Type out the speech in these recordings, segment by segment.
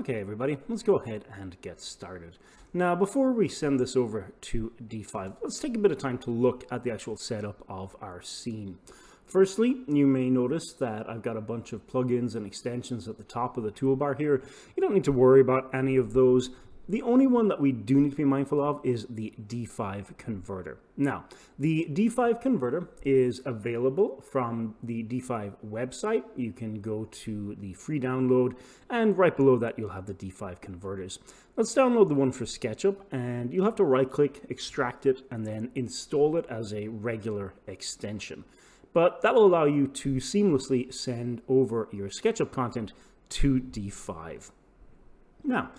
Okay, everybody, let's go ahead and get started. Now, before we send this over to D5, let's take a bit of time to look at the actual setup of our scene. Firstly, you may notice that I've got a bunch of plugins and extensions at the top of the toolbar here. You don't need to worry about any of those. The only one that we do need to be mindful of is the D5 converter. Now, the D5 converter is available from the D5 website. You can go to the free download, and right below that you'll have the D5 converters. Let's download the one for Sketchup, and you'll have to right-click, extract it, and then install it as a regular extension. But that will allow you to seamlessly send over your Sketchup content to D5. Now,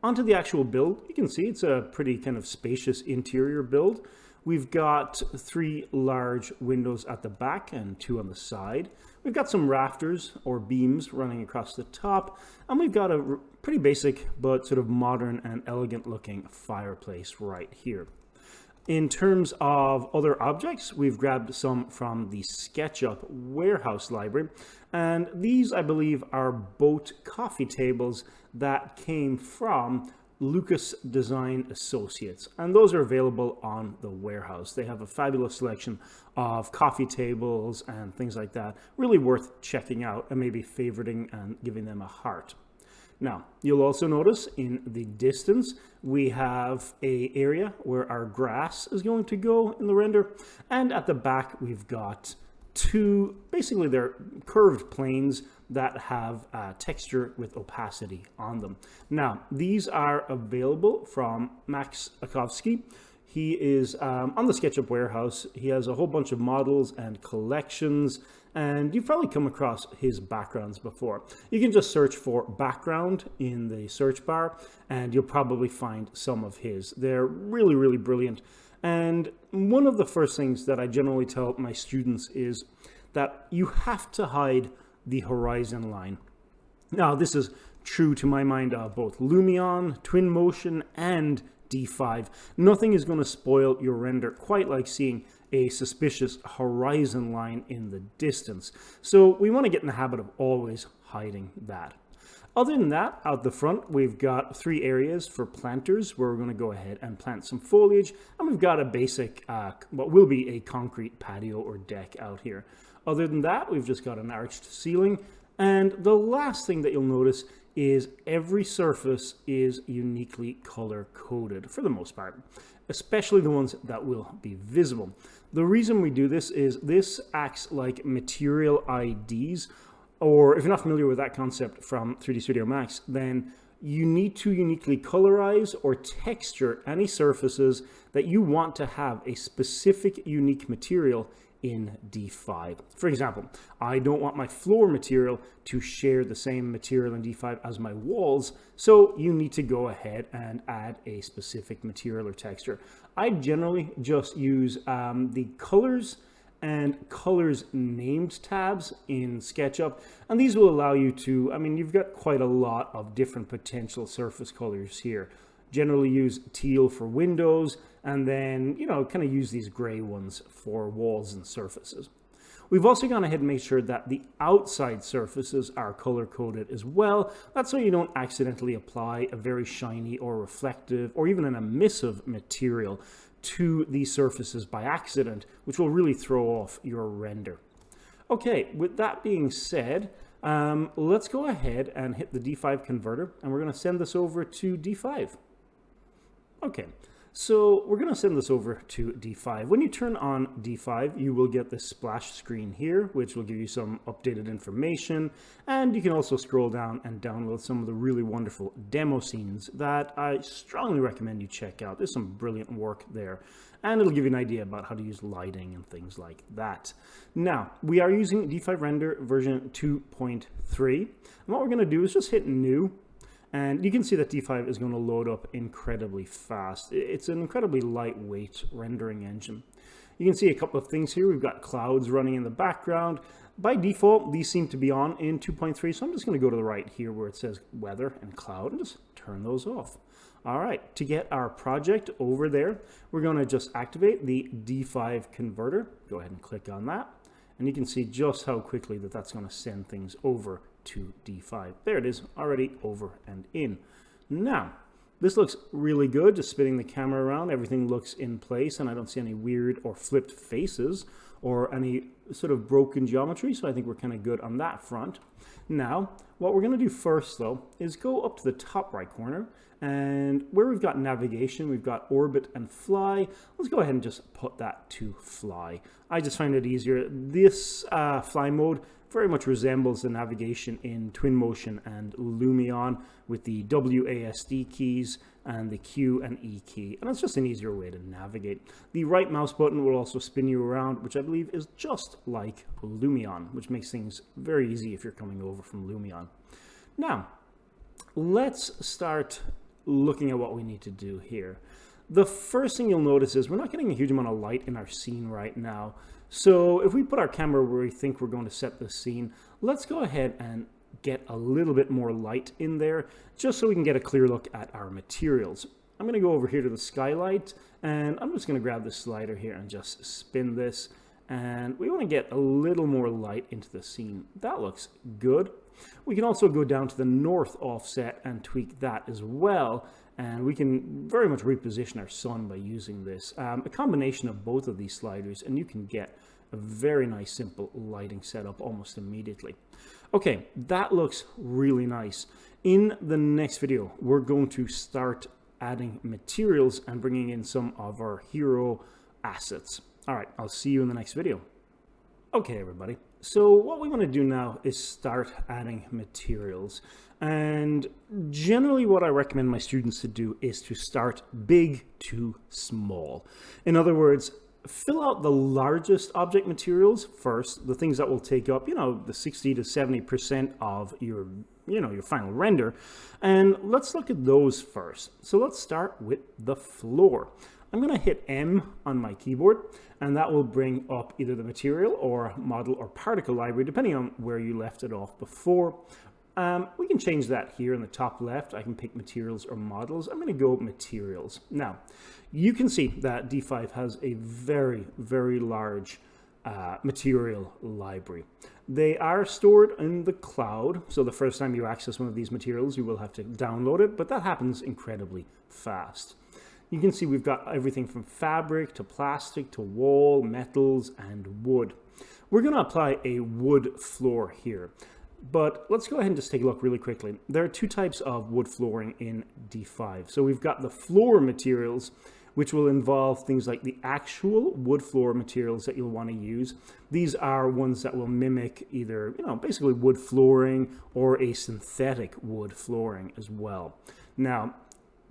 onto the actual build. You can see it's a pretty kind of spacious interior build. We've got 3 large windows at the back and 2 on the side. We've got some rafters or beams running across the top, and we've got a pretty basic but sort of modern and elegant looking fireplace right here. In terms of other objects, we've grabbed some from the Sketchup warehouse library, and these, I believe, are boat coffee tables that came from Lucas Design Associates, and those are available on the warehouse. They have a fabulous selection of coffee tables and things like that. Really worth checking out and maybe favoriting and giving them a heart. Now, you'll also notice in the distance, we have an area where our grass is going to go in the render. And at the back, we've got 2, basically they're curved planes that have texture with opacity on them. Now, these are available from Max Akowski. He is on the Sketchup warehouse. He has a whole bunch of models and collections, and you've probably come across his backgrounds before. You can just search for background in the search bar, and you'll probably find some of his. They're really, really brilliant. And one of the first things that I generally tell my students is that you have to hide the horizon line. Now, this is true to my mind of both Lumion, Twinmotion, and D5. Nothing is going to spoil your render quite like seeing a suspicious horizon line in the distance. So we want to get in the habit of always hiding that. Other than that, out the front, we've got 3 areas for planters where we're going to go ahead and plant some foliage. And we've got a basic, what will be a concrete patio or deck out here. Other than that, we've just got an arched ceiling. And the last thing that you'll notice is every surface is uniquely color coded for the most part, especially the ones that will be visible. The reason we do this is this acts like material IDs, or if you're not familiar with that concept from 3D Studio Max, then you need to uniquely colorize or texture any surfaces that you want to have a specific unique material in D5. For example, I don't want my floor material to share the same material in D5 as my walls, so you need to go ahead and add a specific material or texture. I generally just use the colors and colors named tabs in SketchUp, and these will allow you to, you've got quite a lot of different potential surface colors here. Generally use teal for windows, and then, kind of use these gray ones for walls and surfaces. We've also gone ahead and made sure that the outside surfaces are color-coded as well. That's so you don't accidentally apply a very shiny or reflective or even an emissive material to these surfaces by accident, which will really throw off your render. Okay, with that being said, let's go ahead and hit the D5 converter, and we're going to send this over to D5. Okay, so we're going to send this over to D5. When you turn on D5, you will get this splash screen here, which will give you some updated information. And you can also scroll down and download some of the really wonderful demo scenes that I strongly recommend you check out. There's some brilliant work there. And it'll give you an idea about how to use lighting and things like that. Now, we are using D5 Render version 2.3. And what we're going to do is just hit New. And you can see that D5 is going to load up incredibly fast. It's an incredibly lightweight rendering engine. You can see a couple of things here. We've got clouds running in the background. By default, these seem to be on in 2.3, so I'm just going to go to the right here where it says weather and cloud and just turn those off. All right, to get our project over there, we're going to just activate the D5 converter. Go ahead and click on that. And you can see just how quickly that's going to send things over to D5. There it is, already over and in. Now, this looks really good. Just spinning the camera around, everything looks in place, and I don't see any weird or flipped faces or any sort of broken geometry, so I think we're kind of good on that front. Now, what we're going to do first, though, is go up to the top right corner, and where we've got navigation, we've got orbit and fly. Let's go ahead and just put that to fly. I just find it easier. This fly mode very much resembles the navigation in Twinmotion and Lumion with the WASD keys and the Q and E key, and it's just an easier way to navigate. The right mouse button will also spin you around, which I believe is just like Lumion, which makes things very easy if you're coming over from Lumion. Now, let's start looking at what we need to do here. The first thing you'll notice is we're not getting a huge amount of light in our scene right now. So if we put our camera where we think we're going to set the scene, let's go ahead and get a little bit more light in there, just so we can get a clear look at our materials. I'm going to go over here to the skylight, and I'm just going to grab the slider here and just spin this. And we want to get a little more light into the scene. That looks good. We can also go down to the north offset and tweak that as well. And we can very much reposition our sun by using this. A combination of both of these sliders, and you can get a very nice simple lighting setup almost immediately. Okay, that looks really nice. In the next video, we're going to start adding materials and bringing in some of our hero assets. All right, I'll see you in the next video. Okay, everybody. So what we want to do now is start adding materials. And generally what I recommend my students to do is to start big to small. In other words, fill out the largest object materials first, the things that will take up, the 60 to 70% of your final render. And let's look at those first. So let's start with the floor. I'm going to hit M on my keyboard, and that will bring up either the material or model or particle library, depending on where you left it off before. We can change that here in the top left. I can pick materials or models. I'm going to go materials. Now, you can see that D5 has a very, very large material library. They are stored in the cloud, so the first time you access one of these materials, you will have to download it, but that happens incredibly fast. You can see we've got everything from fabric to plastic to wall, metals, and wood. We're going to apply a wood floor here, but let's go ahead and just take a look really quickly. There are two types of wood flooring in D5. So we've got the floor materials, which will involve things like the actual wood floor materials that you'll want to use. These are ones that will mimic either, basically wood flooring or a synthetic wood flooring as well. Now,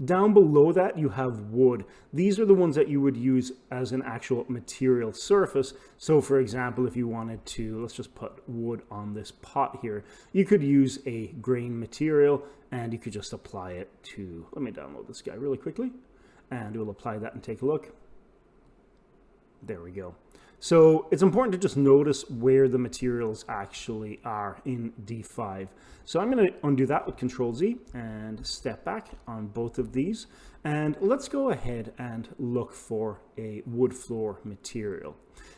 down below that, you have wood. These are the ones that you would use as an actual material surface. So for example, if you wanted to, let's just put wood on this pot here, you could use a grain material and you could just apply it to, let me download this guy really quickly, and we'll apply that and take a look. There we go. So it's important to just notice where the materials actually are in D5. So I'm going to undo that with Control Z and step back on both of these. And let's go ahead and look for a wood floor material.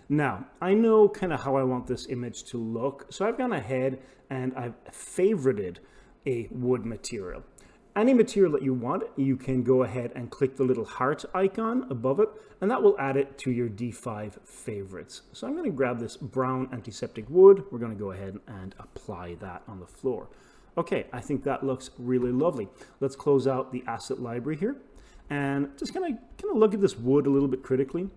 Now, I know kind of how I want this image to look. So I've gone ahead and I've favorited a wood material. Any material that you want, you can go ahead and click the little heart icon above it, and that will add it to your D5 favorites. So I'm going to grab this brown antiseptic wood. We're going to go ahead and apply that on the floor. Okay, I think that looks really lovely. Let's close out the asset library here and just kind of look at this wood a little bit critically.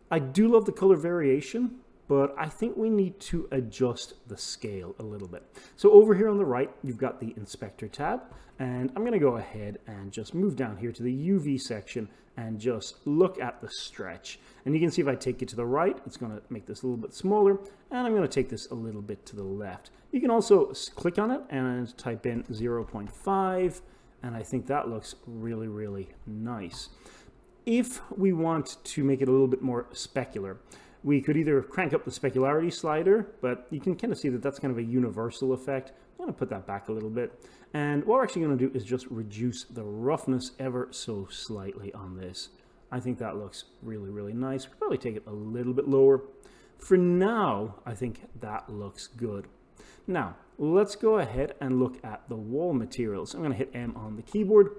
I do love the color variation, but I think we need to adjust the scale a little bit. So over here on the right, you've got the inspector tab, and I'm gonna go ahead and just move down here to the UV section and just look at the stretch. And you can see if I take it to the right, it's gonna make this a little bit smaller, and I'm gonna take this a little bit to the left. You can also click on it and type in 0.5, and I think that looks really, really nice. If we want to make it a little bit more specular, we could either crank up the specularity slider, but you can kind of see that that's kind of a universal effect. I'm going to put that back a little bit. And what we're actually going to do is just reduce the roughness ever so slightly on this. I think that looks really, really nice. We'll probably take it a little bit lower. For now, I think that looks good. Now, let's go ahead and look at the wall materials. I'm going to hit M on the keyboard.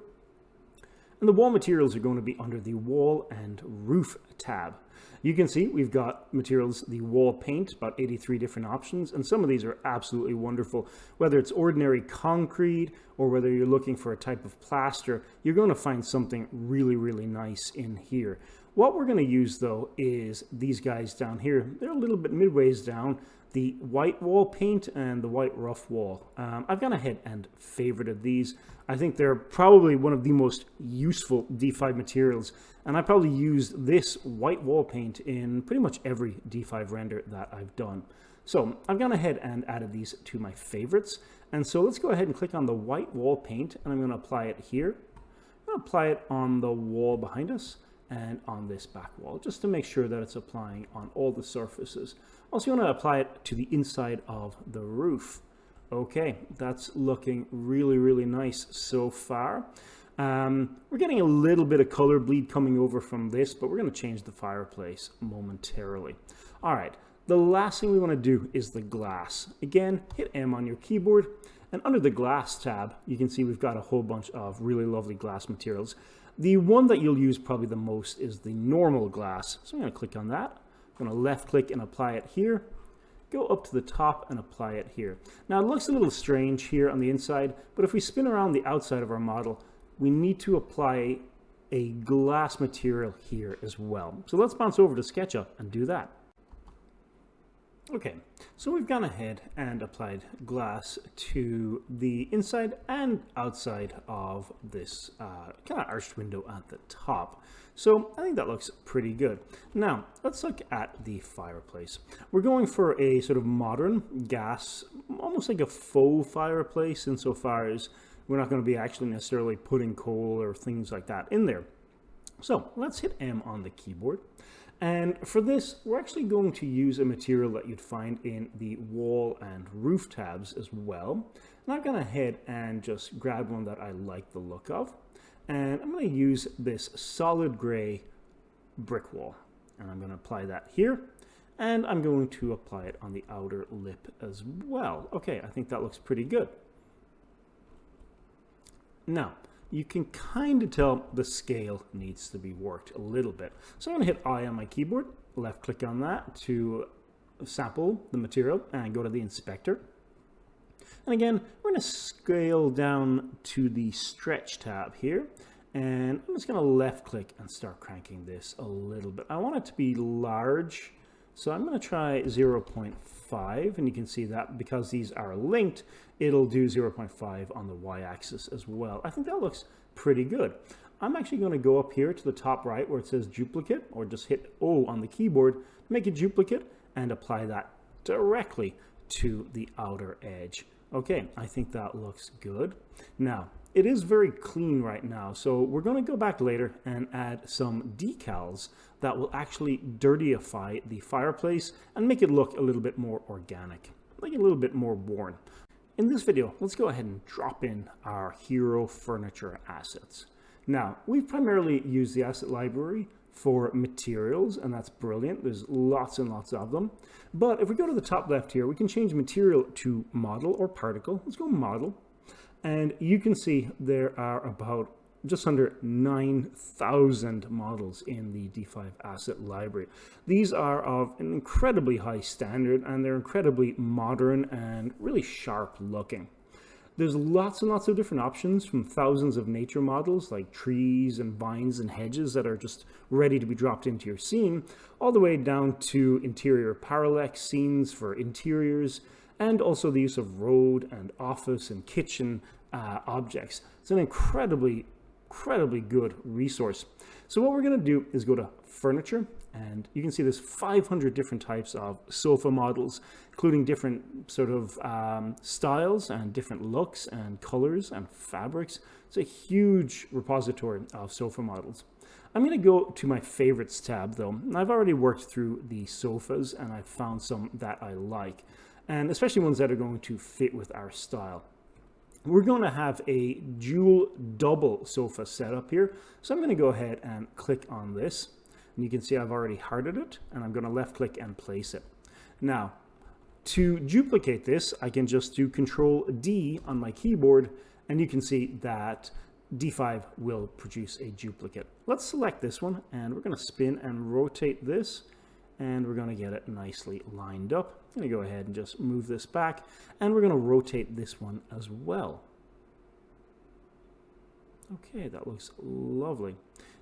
And the wall materials are going to be under the wall and roof tab. You can see we've got materials, the wall paint, about 83 different options, and some of these are absolutely wonderful. Whether it's ordinary concrete or whether you're looking for a type of plaster, you're going to find something really, really nice in here. What we're going to use though is these guys down here. They're a little bit midways down, the white wall paint and the white rough wall. I've gone ahead and favorited these. I think they're probably one of the most useful D5 materials, and I probably used this white wall paint in pretty much every D5 render that I've done. So I've gone ahead and added these to my favorites, and so let's go ahead and click on the white wall paint, and I'm going to apply it here. I'm going to apply it on the wall behind us and on this back wall, just to make sure that it's applying on all the surfaces. Also, you want to apply it to the inside of the roof. Okay, that's looking really, really nice so far. We're getting a little bit of color bleed coming over from this, but we're going to change the fireplace momentarily. All right, the last thing we want to do is the glass. Again, hit M on your keyboard, and under the glass tab, you can see we've got a whole bunch of really lovely glass materials. The one that you'll use probably the most is the normal glass. So I'm going to click on that. I'm going to left click and apply it here. Go up to the top and apply it here. Now it looks a little strange here on the inside, but if we spin around the outside of our model, we need to apply a glass material here as well. So let's bounce over to SketchUp and do that. Okay, so we've gone ahead and applied glass to the inside and outside of this kind of arched window at the top. So I think that looks pretty good. Now, let's look at the fireplace. We're going for a sort of modern gas, almost like a faux fireplace insofar as we're not going to be actually necessarily putting coal or things like that in there. So let's hit M on the keyboard. And for this, we're actually going to use a material that you'd find in the wall and roof tabs as well. And I've gone ahead and just grabbed one that I like the look of. And I'm going to use this solid gray brick wall. And I'm going to apply that here. And I'm going to apply it on the outer lip as well. Okay, I think that looks pretty good. Now, you can kind of tell the scale needs to be worked a little bit. So I'm going to hit I on my keyboard, left click on that to sample the material and go to the inspector. And again, we're going to scale down to the stretch tab here. And I'm just going to left click and start cranking this a little bit. I want it to be large. So I'm going to try 0.5, and you can see that because these are linked, it'll do 0.5 on the y-axis as well. I think that looks pretty good. I'm actually going to go up here to the top right where it says duplicate, or just hit O on the keyboard to make a duplicate and apply that directly to the outer edge. Okay, I think that looks good. Now, it is very clean right now, so we're going to go back later and add some decals that will actually dirtyify the fireplace and make it look a little bit more organic, like a little bit more worn. In this video, let's go ahead and drop in our hero furniture assets. Now, we've primarily used the asset library for materials, and that's brilliant. There's lots and lots of them. But if we go to the top left here, we can change material to model or particle. Let's go model. And you can see there are about just under 9,000 models in the D5 asset library. These are of an incredibly high standard, and they're incredibly modern and really sharp looking. There's lots and lots of different options, from thousands of nature models like trees and vines and hedges that are just ready to be dropped into your scene, all the way down to interior parallax scenes for interiors, and also the use of road and office and kitchen objects. It's an incredibly good resource. So what we're going to do is go to furniture, and you can see there's 500 different types of sofa models, including different sort of styles and different looks and colors and fabrics. It's a huge repository of sofa models. I'm going to go to my favorites tab though. I've already worked through the sofas and I've found some that I like, and especially ones that are going to fit with our style. We're going to have a dual double sofa setup here. So I'm going to go ahead and click on this. And you can see I've already hearted it, and I'm going to left click and place it. Now, to duplicate this, I can just do Control D on my keyboard, and you can see that D5 will produce a duplicate. Let's select this one, and we're going to spin and rotate this, and we're going to get it nicely lined up. I'm going to go ahead and just move this back, and we're going to rotate this one as well. Okay, that looks lovely.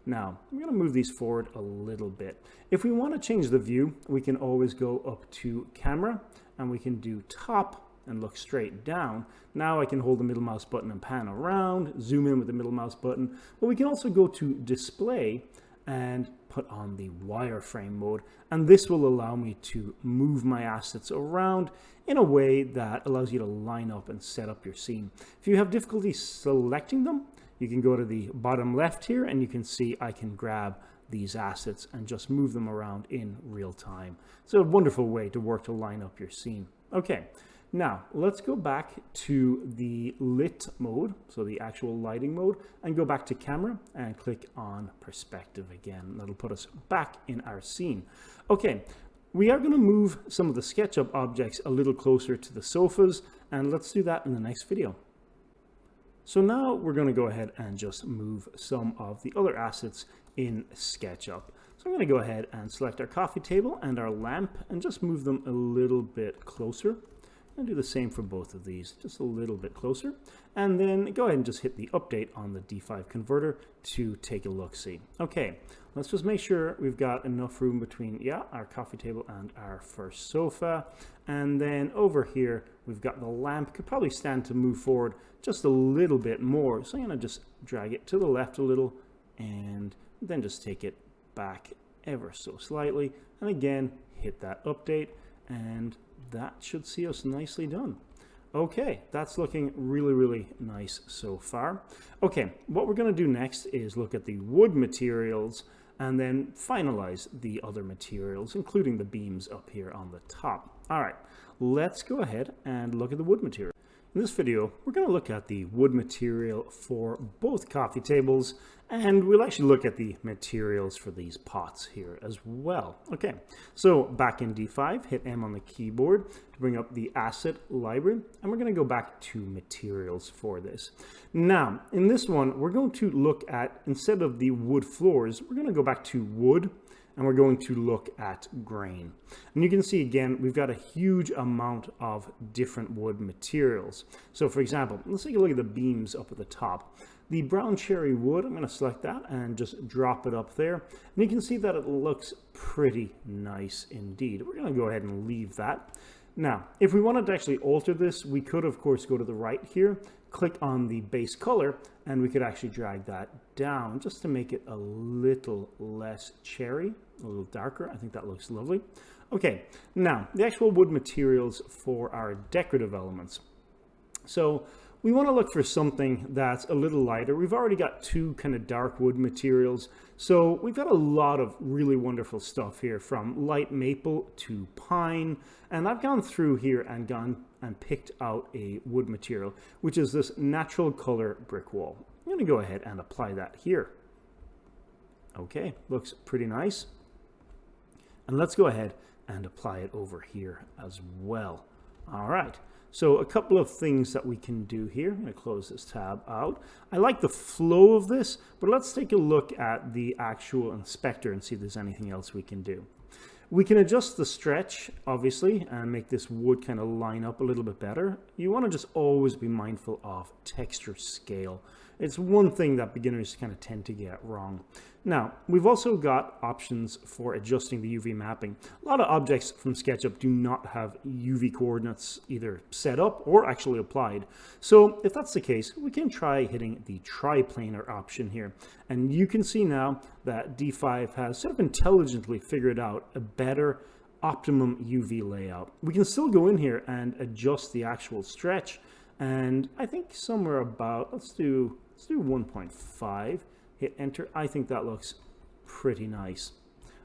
Now, I'm going to move these forward a little bit. If we want to change the view, we can always go up to Camera, and we can do Top and look straight down. Now I can hold the middle mouse button and pan around, zoom in with the middle mouse button, but we can also go to Display and put on the wireframe mode, and this will allow me to move my assets around in a way that allows you to line up and set up your scene. If you have difficulty selecting them, you can go to the bottom left here, and you can see I can grab these assets and just move them around in real time. It's a wonderful way to work to line up your scene. Okay, now let's go back to the lit mode, so the actual lighting mode, and go back to Camera and click on Perspective again. That'll put us back in our scene. Okay, we are going to move some of the SketchUp objects a little closer to the sofas, and let's do that in the next video. So now we're going to go ahead and just move some of the other assets in SketchUp. So I'm going to go ahead and select our coffee table and our lamp and just move them a little bit closer. And do the same for both of these, just a little bit closer. And then go ahead and just hit the update on the D5 converter to take a look-see. Okay, let's just make sure we've got enough room between, our coffee table and our first sofa. And then over here, we've got the lamp. Could probably stand to move forward just a little bit more. So I'm going to just drag it to the left a little and then just take it back ever so slightly. And again, hit that update, and that should see us nicely done. Okay, that's looking really, really nice so far. Okay, what we're going to do next is look at the wood materials and then finalize the other materials, including the beams up here on the top. All right, let's go ahead and look at the wood material. In this video, we're going to look at the wood material for both coffee tables, and we'll actually look at the materials for these pots here as well. Okay, so back in D5, hit M on the keyboard to bring up the asset library, and we're going to go back to materials for this. Now, in this one, we're going to look at, instead of the wood floors, we're going to go back to wood, and we're going to look at grain. And you can see again, we've got a huge amount of different wood materials. So for example, let's take a look at the beams up at the top. The brown cherry wood, I'm going to select that and just drop it up there. And you can see that it looks pretty nice indeed. We're going to go ahead and leave that. Now, if we wanted to actually alter this, we could of course go to the right here, click on the base color, and we could actually drag that down just to make it a little less cherry, a little darker. I think that looks lovely. Okay, now the actual wood materials for our decorative elements. So we want to look for something that's a little lighter. We've already got two kind of dark wood materials. So we've got a lot of really wonderful stuff here, from light maple to pine. And I've gone through here and gone and picked out a wood material, which is this natural color brick wall. I'm going to go ahead and apply that here. Okay, looks pretty nice. And let's go ahead and apply it over here as well. All right. So a couple of things that we can do here. I'm going to close this tab out. I like the flow of this, but let's take a look at the actual inspector and see if there's anything else we can do. We can adjust the stretch, obviously, and make this wood kind of line up a little bit better. You want to just always be mindful of texture scale. It's one thing that beginners kind of tend to get wrong. Now, we've also got options for adjusting the UV mapping. A lot of objects from SketchUp do not have UV coordinates either set up or actually applied. So if that's the case, we can try hitting the triplanar option here. And you can see now that D5 has sort of intelligently figured out a better optimum UV layout. We can still go in here and adjust the actual stretch. And I think somewhere about, let's do 1.5. Hit enter. I think that looks pretty nice.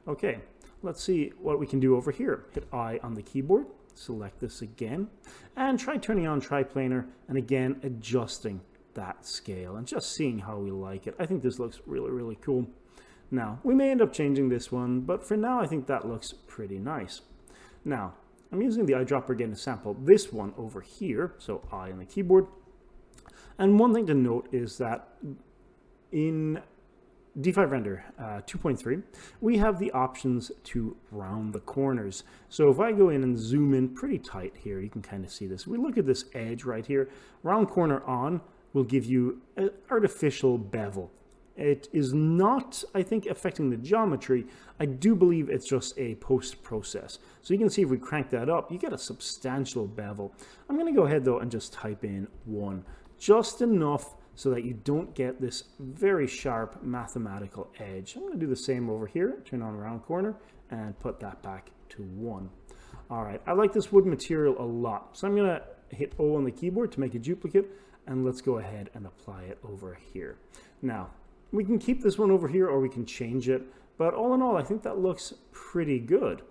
Okay, let's see what we can do over here. Hit I on the keyboard, select this again, and try turning on triplanar, and again adjusting that scale and just seeing how we like it. I think this looks really, really cool. Now, we may end up changing this one, but for now I think that looks pretty nice. Now, I'm using the eyedropper again to sample this one over here, so I on the keyboard. And one thing to note is that in D5 Render 2.3, we have the options to round the corners. So if I go in and zoom in pretty tight here, you can kind of see this. We look at this edge right here, round corner on will give you an artificial bevel. It is not, I think, affecting the geometry. I do believe it's just a post-process. So you can see if we crank that up, you get a substantial bevel. I'm going to go ahead, though, and just type in 1. Just enough so that you don't get this very sharp mathematical edge. I'm going to do the same over here, turn on round corner, and put that back to 1. All right, I like this wood material a lot. So I'm going to hit O on the keyboard to make a duplicate, and let's go ahead and apply it over here. Now, we can keep this one over here or we can change it, but all in all, I think that looks pretty good.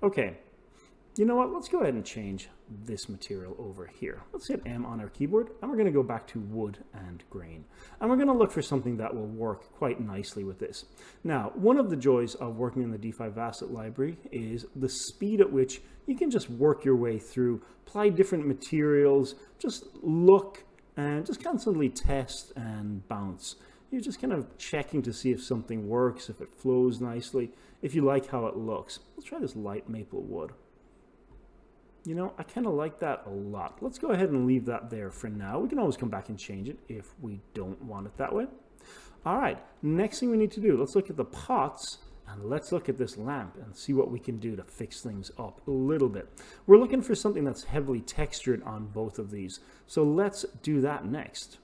Okay, you know what? Let's go ahead and change this material over here. Let's hit M on our keyboard, and we're going to go back to wood and grain. And we're going to look for something that will work quite nicely with this. Now, one of the joys of working in the D5 Asset Library is the speed at which you can just work your way through, apply different materials, just look and just constantly test and bounce. You're just kind of checking to see if something works, if it flows nicely, if you like how it looks. Let's try this light maple wood. You know, I kind of like that a lot. Let's go ahead and leave that there for now. We can always come back and change it if we don't want it that way. All right, next thing we need to do, let's look at the pots and let's look at this lamp and see what we can do to fix things up a little bit. We're looking for something that's heavily textured on both of these. So let's do that next.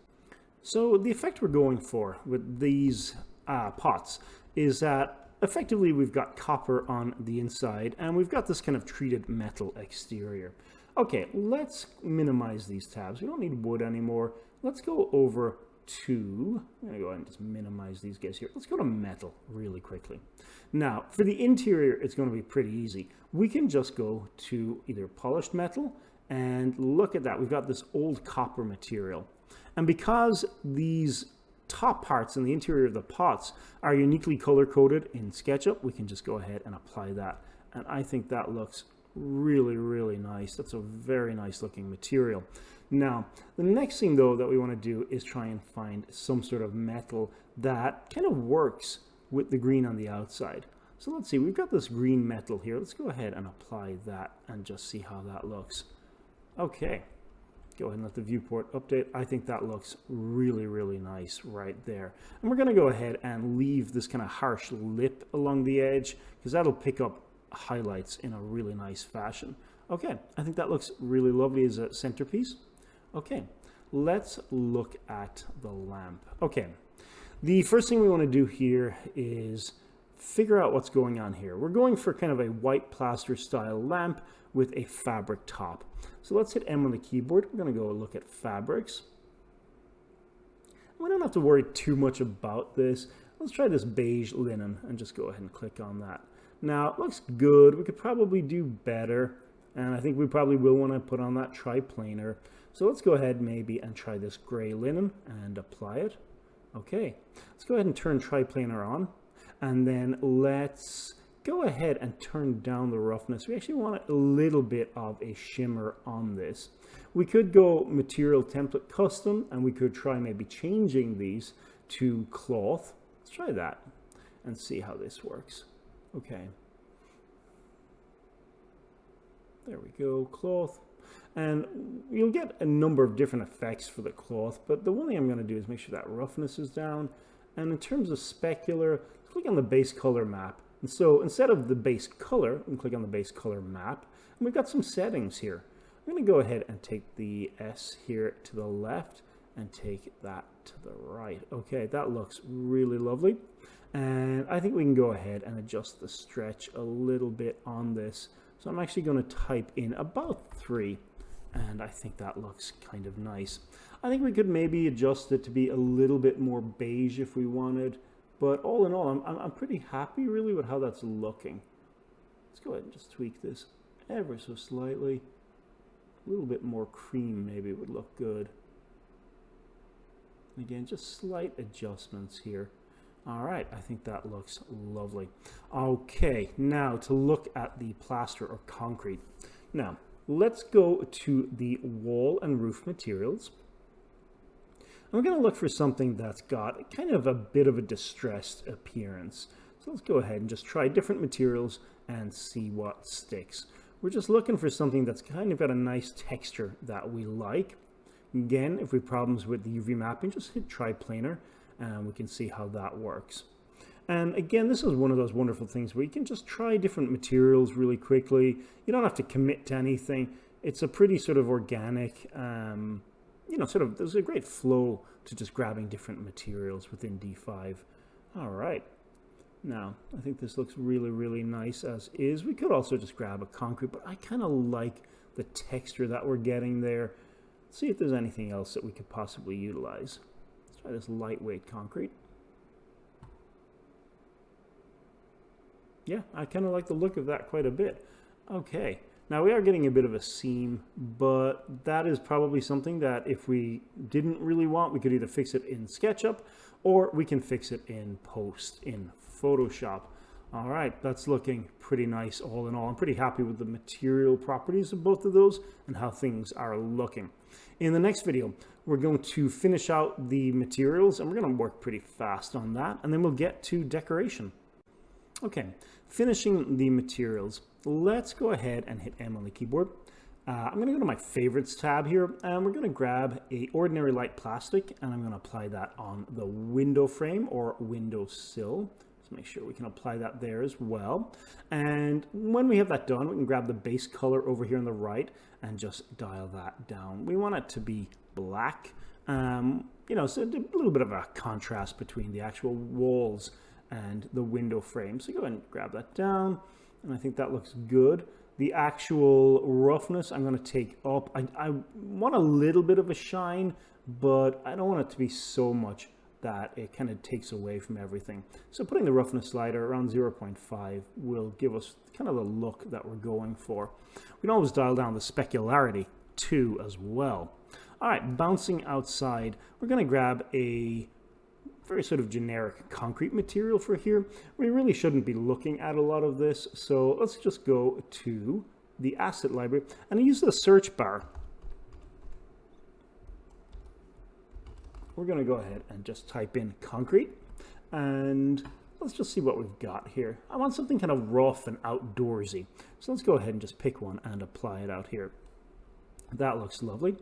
So the effect we're going for with these pots is that effectively we've got copper on the inside and we've got this kind of treated metal exterior. Okay, let's minimize these tabs. We don't need wood anymore. Let's go over to, I'm going to go ahead and just minimize these guys here. Let's go to metal really quickly. Now, for the interior, it's going to be pretty easy. We can just go to either polished metal and look at that. We've got this old copper material. And because these top parts in the interior of the pots are uniquely color-coded in Sketchup, we can just go ahead and apply that. And I think that looks really, really nice. That's a very nice looking material. Now, the next thing though that we want to do is try and find some sort of metal that kind of works with the green on the outside. So let's see, we've got this green metal here. Let's go ahead and apply that and just see how that looks. Okay. Go ahead and let the viewport update. I think that looks really, really nice right there. And we're going to go ahead and leave this kind of harsh lip along the edge because that'll pick up highlights in a really nice fashion. Okay, I think that looks really lovely as a centerpiece. Okay, let's look at the lamp. Okay, the first thing we want to do here is figure out what's going on here. We're going for kind of a white plaster style lamp with a fabric top. So let's hit M on the keyboard. We're going to go look at fabrics. We don't have to worry too much about this. Let's try this beige linen and just go ahead and click on that. Now, it looks good. We could probably do better. And I think we probably will want to put on that triplanar. So let's go ahead maybe and try this gray linen and apply it. Okay, let's go ahead and turn triplanar on. And then let's go ahead and turn down the roughness. We actually want a little bit of a shimmer on this. We could go material template custom and we could try maybe changing these to cloth. Let's try that and see how this works. Okay. There we go, cloth. And you'll get a number of different effects for the cloth, but the one thing I'm going to do is make sure that roughness is down. And in terms of specular, click on the base color map. And so instead of the base color, we can click on the base color map. And we've got some settings here. I'm going to go ahead and take the S here to the left and take that to the right. Okay, that looks really lovely. And I think we can go ahead and adjust the stretch a little bit on this. So I'm actually going to type in about 3. And I think that looks kind of nice. I think we could maybe adjust it to be a little bit more beige if we wanted. But all in all, I'm pretty happy really with how that's looking. Let's go ahead and just tweak this ever so slightly. A little bit more cream maybe would look good. Again, just slight adjustments here. All right, I think that looks lovely. Okay, now to look at the plaster or concrete. Now, let's go to the wall and roof materials. And we're going to look for something that's got kind of a bit of a distressed appearance. So let's go ahead and just try different materials and see what sticks. We're just looking for something that's kind of got a nice texture that we like. Again, if we have problems with the UV mapping, just hit try planar and we can see how that works. And again, this is one of those wonderful things where you can just try different materials really quickly. You don't have to commit to anything. It's a pretty sort of organic, you know, sort of, there's a great flow to just grabbing different materials within D5. All right. Now, I think this looks really, really nice as is. We could also just grab a concrete, but I kind of like the texture that we're getting there. Let's see if there's anything else that we could possibly utilize. Let's try this lightweight concrete. Yeah, I kind of like the look of that quite a bit. Okay, now we are getting a bit of a seam, but that is probably something that if we didn't really want, we could either fix it in SketchUp or we can fix it in post in Photoshop. All right, that's looking pretty nice all in all. I'm pretty happy with the material properties of both of those and how things are looking. In the next video, we're going to finish out the materials and we're going to work pretty fast on that, and then we'll get to decoration. Okay, finishing the materials, let's go ahead and hit M on the keyboard. I'm going to go to my favorites tab here, and we're going to grab a ordinary light plastic, and I'm going to apply that on the window frame or window sill. Let's make sure we can apply that there as well. And when we have that done, we can grab the base color over here on the right and just dial that down. We want it to be black, you know, so a little bit of a contrast between the actual walls and the window frame. So go ahead and grab that down, and I think that looks good. The actual roughness I'm going to take up. I want a little bit of a shine, but I don't want it to be so much that it kind of takes away from everything. So putting the roughness slider around 0.5 will give us kind of the look that we're going for. We can always dial down the specularity too as well. All right, bouncing outside, we're going to grab a very sort of generic concrete material for here. We really shouldn't be looking at a lot of this, so let's just go to the asset library and use the search bar. We're going to go ahead and just type in concrete, and let's just see what we've got here. I want something kind of rough and outdoorsy, so let's go ahead and just pick one and apply it out here. That looks lovely.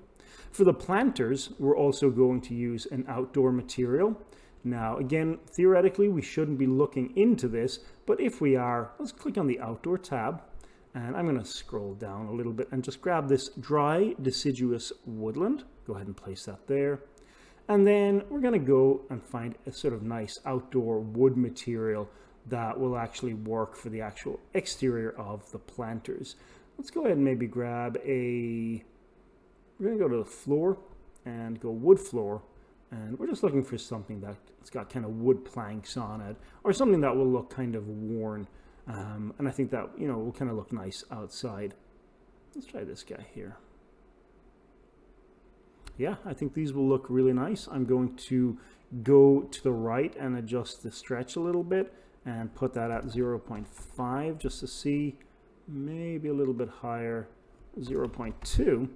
For the planters, we're also going to use an outdoor material. Now, again, theoretically, we shouldn't be looking into this, but if we are, let's click on the Outdoor tab, and I'm going to scroll down a little bit and just grab this dry deciduous woodland. Go ahead and place that there. And then we're going to go and find a sort of nice outdoor wood material that will actually work for the actual exterior of the planters. Let's go ahead and maybe grab a, we're going to go to the floor and go wood floor. And we're just looking for something that's got kind of wood planks on it, or something that will look kind of worn. And I think that, you know, will kind of look nice outside. Let's try this guy here. Yeah, I think these will look really nice. I'm going to go to the right and adjust the stretch a little bit and put that at 0.5 just to see, maybe a little bit higher, 0.2.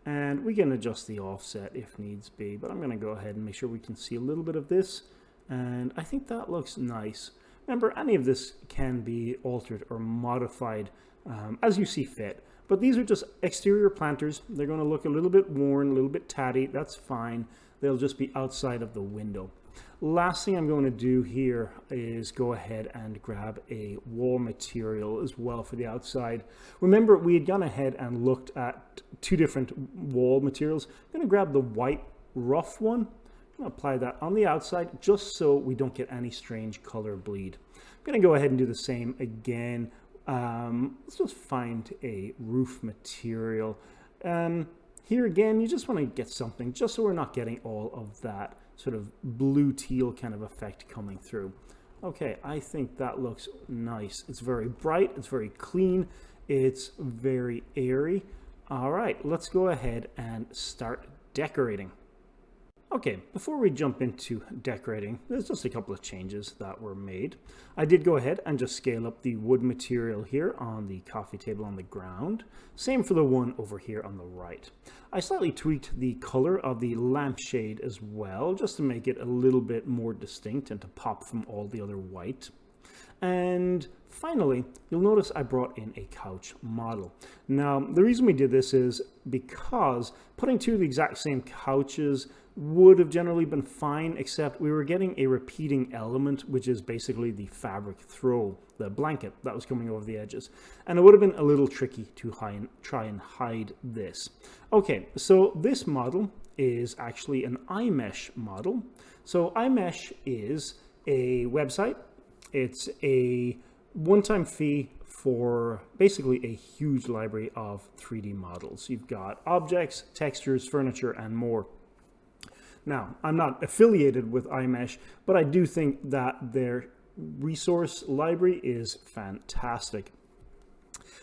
And we can adjust the offset if needs be, but I'm going to go ahead and make sure we can see a little bit of this. And I think that looks nice. Remember, any of this can be altered or modified as you see fit. But these are just exterior planters. They're going to look a little bit worn, a little bit tatty. That's fine. They'll just be outside of the window. Last thing I'm going to do here is go ahead and grab a wall material as well for the outside. Remember, we had gone ahead and looked at two different wall materials. I'm going to grab the white rough one. I'm going to apply that on the outside just so we don't get any strange color bleed. I'm going to go ahead and do the same again. Let's just find a roof material. Here again, you just want to get something just so we're not getting all of that sort of blue teal kind of effect coming through. Okay, I think that looks nice. It's very bright, it's very clean, it's very airy. All right, let's go ahead and start decorating. Okay, before we jump into decorating, there's just a couple of changes that were made. I did go ahead and just scale up the wood material here on the coffee table on the ground. Same for the one over here on the right. I slightly tweaked the color of the lampshade as well, just to make it a little bit more distinct and to pop from all the other white. And finally, you'll notice I brought in a couch model. Now, the reason we did this is because putting two of the exact same couches would have generally been fine, except we were getting a repeating element, which is basically the fabric throw, the blanket that was coming over the edges. And it would have been a little tricky to try and hide this. Okay, so this model is actually an iMesh model. So iMesh is a website. It's a one-time fee for basically a huge library of 3D models. You've got objects, textures, furniture, and more. Now, I'm not affiliated with iMesh, but I do think that their resource library is fantastic.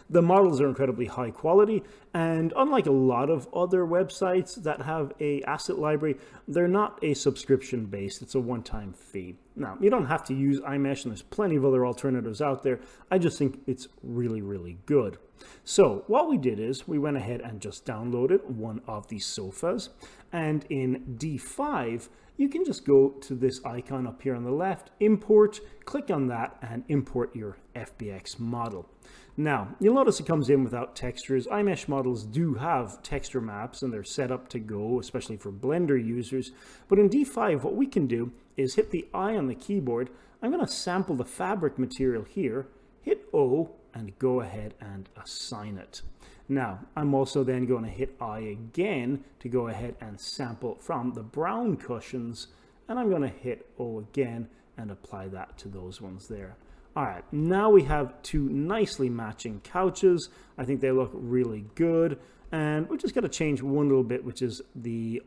The models are incredibly high quality, and unlike a lot of other websites that have an asset library, they're not a subscription based, it's a one-time fee. Now, you don't have to use iMesh, and there's plenty of other alternatives out there. I just think it's really, really good. So what we did is we went ahead and just downloaded one of these sofas, and in D5, you can just go to this icon up here on the left, import, click on that, and import your FBX model. Now, you'll notice it comes in without textures. iMesh models do have texture maps, and they're set up to go, especially for Blender users. But in D5, what we can do is hit the I on the keyboard. I'm going to sample the fabric material here, hit O, and go ahead and assign it. Now, I'm also then going to hit I again to go ahead and sample from the brown cushions, and I'm going to hit O again and apply that to those ones there. All right, now we have two nicely matching couches. I think they look really good, and we just got to change one little bit, which is the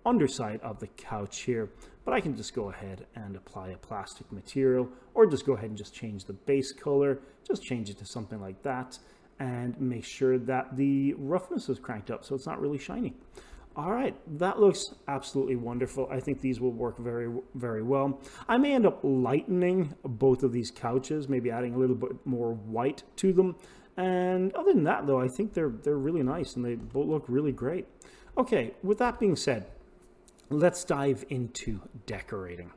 underside of the couch here. But I can just go ahead and apply a plastic material, or just go ahead and just change the base color, just change it to something like that, and make sure that the roughness is cranked up so it's not really shiny. All right, that looks absolutely wonderful. I think these will work very, very well. I may end up lightening both of these couches, maybe adding a little bit more white to them. And other than that, though, I think they're really nice and they both look really great. Okay, with that being said, let's dive into decorating.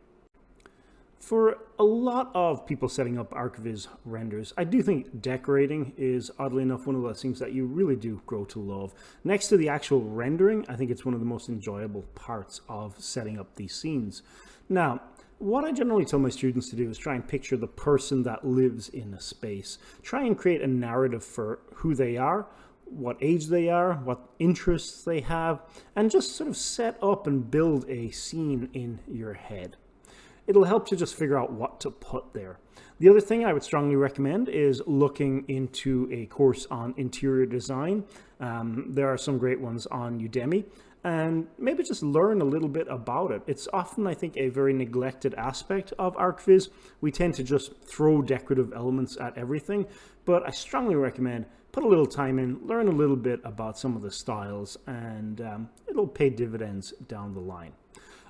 For a lot of people setting up ArcViz renders, I do think decorating is, oddly enough, one of those things that you really do grow to love. Next to the actual rendering, I think it's one of the most enjoyable parts of setting up these scenes. Now, what I generally tell my students to do is try and picture the person that lives in a space. Try and create a narrative for who they are, what age they are, what interests they have, and just sort of set up and build a scene in your head. It'll help to just figure out what to put there. The other thing I would strongly recommend is looking into a course on interior design. There are some great ones on Udemy, and maybe just learn a little bit about it. It's often, I think, a very neglected aspect of ArcViz. We tend to just throw decorative elements at everything, but I strongly recommend put a little time in, learn a little bit about some of the styles, and it'll pay dividends down the line.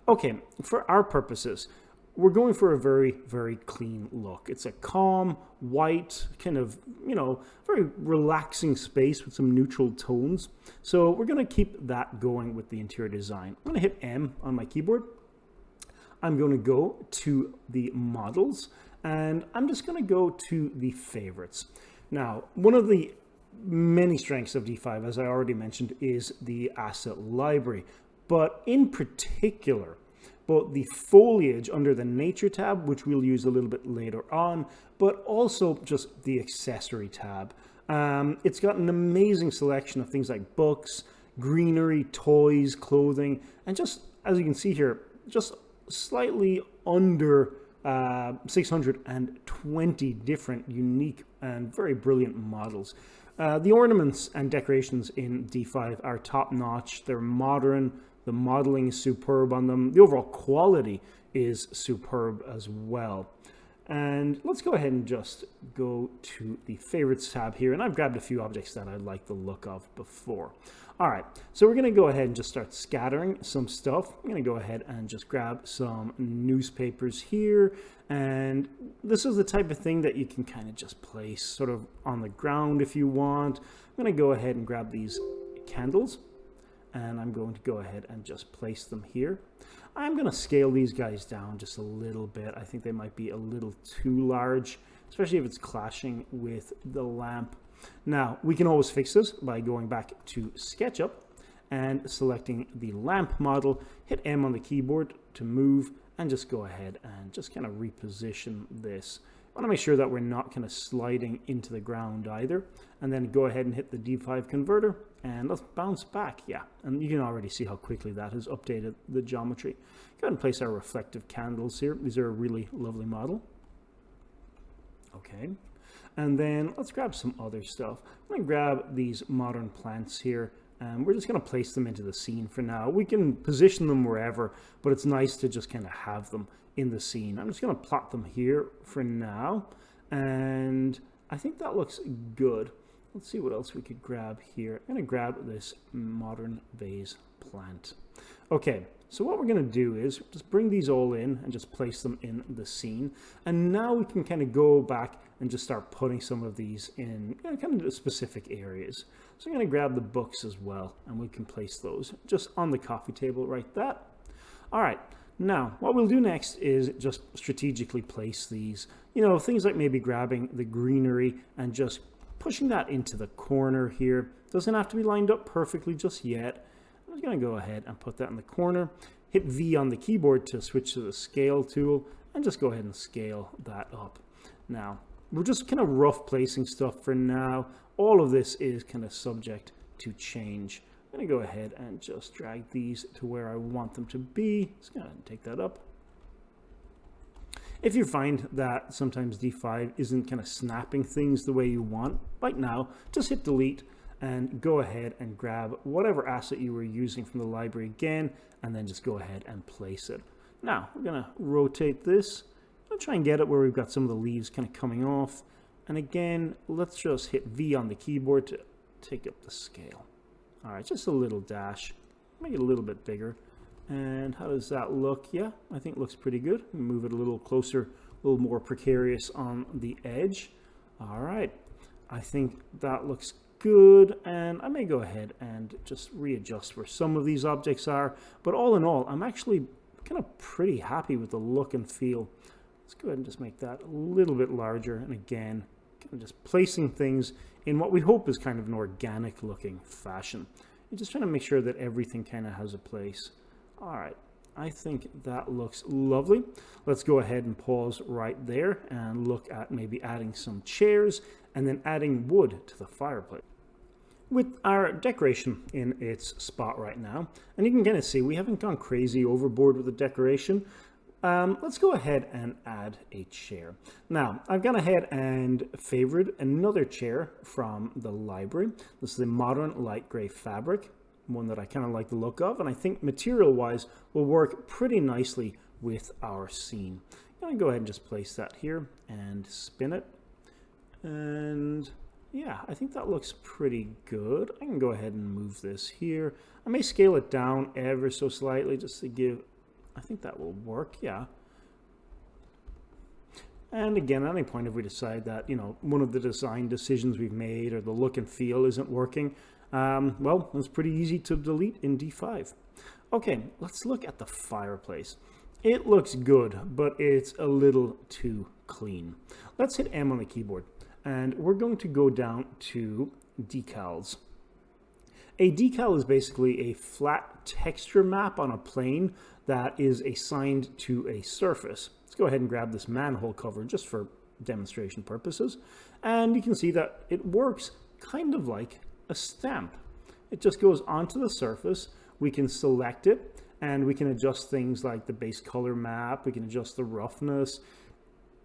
Okay, for our purposes, we're going for a very, very clean look. It's a calm, white, kind of, very relaxing space with some neutral tones. So we're going to keep that going with the interior design. I'm going to hit M on my keyboard. I'm going to go to the models, and I'm just going to go to the favorites. Now, one of the many strengths of D5, as I already mentioned, is the asset library. But in particular, both the foliage under the nature tab, which we'll use a little bit later on, but also just the accessory tab. It's got an amazing selection of things like books, greenery, toys, clothing, and just, as you can see here, just slightly under 620 different unique and very brilliant models. The ornaments and decorations in D5 are top-notch. They're modern. The modeling is superb on them. The overall quality is superb as well. And let's go ahead and just go to the favorites tab here. And I've grabbed a few objects that I like the look of before. All right, so we're going to go ahead and just start scattering some stuff. I'm going to go ahead and just grab some newspapers here. And this is the type of thing that you can kind of just place sort of on the ground if you want. I'm going to go ahead and grab these candles. And I'm going to go ahead and just place them here. I'm going to scale these guys down just a little bit. I think they might be a little too large, especially if it's clashing with the lamp. Now, we can always fix this by going back to Sketchup and selecting the lamp model, hit M on the keyboard to move, and just go ahead and just kind of reposition this. I want to make sure that we're not kind of sliding into the ground either. And then go ahead and hit the D5 converter and let's bounce back. Yeah, and you can already see how quickly that has updated the geometry. Go ahead and place our reflective candles here. These are a really lovely model. Okay, and then let's grab some other stuff. I'm going to grab these modern plants here. And we're just going to place them into the scene for now. We can position them wherever, but it's nice to just kind of have them in the scene. I'm just going to plot them here for now. And I think that looks good. Let's see what else we could grab here. I'm going to grab this modern vase plant. Okay, so what we're going to do is just bring these all in and just place them in the scene. And now we can kind of go back and just start putting some of these in kind of specific areas. So I'm going to grab the books as well, and we can place those just on the coffee table right there. All right, now what we'll do next is just strategically place these, things like maybe grabbing the greenery and just pushing that into the corner here. Doesn't have to be lined up perfectly just yet. I'm just going to go ahead and put that in the corner. Hit V on the keyboard to switch to the scale tool and just go ahead and scale that up. Now, we're just kind of rough placing stuff for now. All of this is kind of subject to change. I'm going to go ahead and just drag these to where I want them to be. Just going to take that up. If you find that sometimes D5 isn't kind of snapping things the way you want, right now, just hit delete and go ahead and grab whatever asset you were using from the library again, and then just go ahead and place it. Now, we're going to rotate this. I'll try and get it where we've got some of the leaves kind of coming off. And again, let's just hit V on the keyboard to take up the scale. All right, just a little dash. Make it a little bit bigger. And how does that look? Yeah, I think it looks pretty good. Move it a little closer, a little more precarious on the edge. All right, I think that looks good. And I may go ahead and just readjust where some of these objects are. But all in all, I'm actually kind of pretty happy with the look and feel. Let's go ahead and just make that a little bit larger. And again, kind of just placing things in what we hope is kind of an organic looking fashion. You're just trying to make sure that everything kind of has a place. All right, I think that looks lovely. Let's go ahead and pause right there and look at maybe adding some chairs and then adding wood to the fireplace. With our decoration in its spot right now, and you can kind of see we haven't gone crazy overboard with the decoration. Let's go ahead and add a chair. Now, I've gone ahead and favored another chair from the library. This is the modern light gray fabric, one that I kind of like the look of, and I think material-wise will work pretty nicely with our scene. I'm going to go ahead and just place that here and spin it. And yeah, I think that looks pretty good. I can go ahead and move this here. I may scale it down ever so slightly just to give, I think that will work, yeah. And again, at any point if we decide that, one of the design decisions we've made or the look and feel isn't working, well, it's pretty easy to delete in D5. Okay, let's look at the fireplace. It looks good, but it's a little too clean. Let's hit M on the keyboard, and we're going to go down to decals. A decal is basically a flat texture map on a plane that is assigned to a surface. Let's go ahead and grab this manhole cover just for demonstration purposes. And you can see that it works kind of like a stamp. It just goes onto the surface. We can select it and we can adjust things like the base color map. We can adjust the roughness.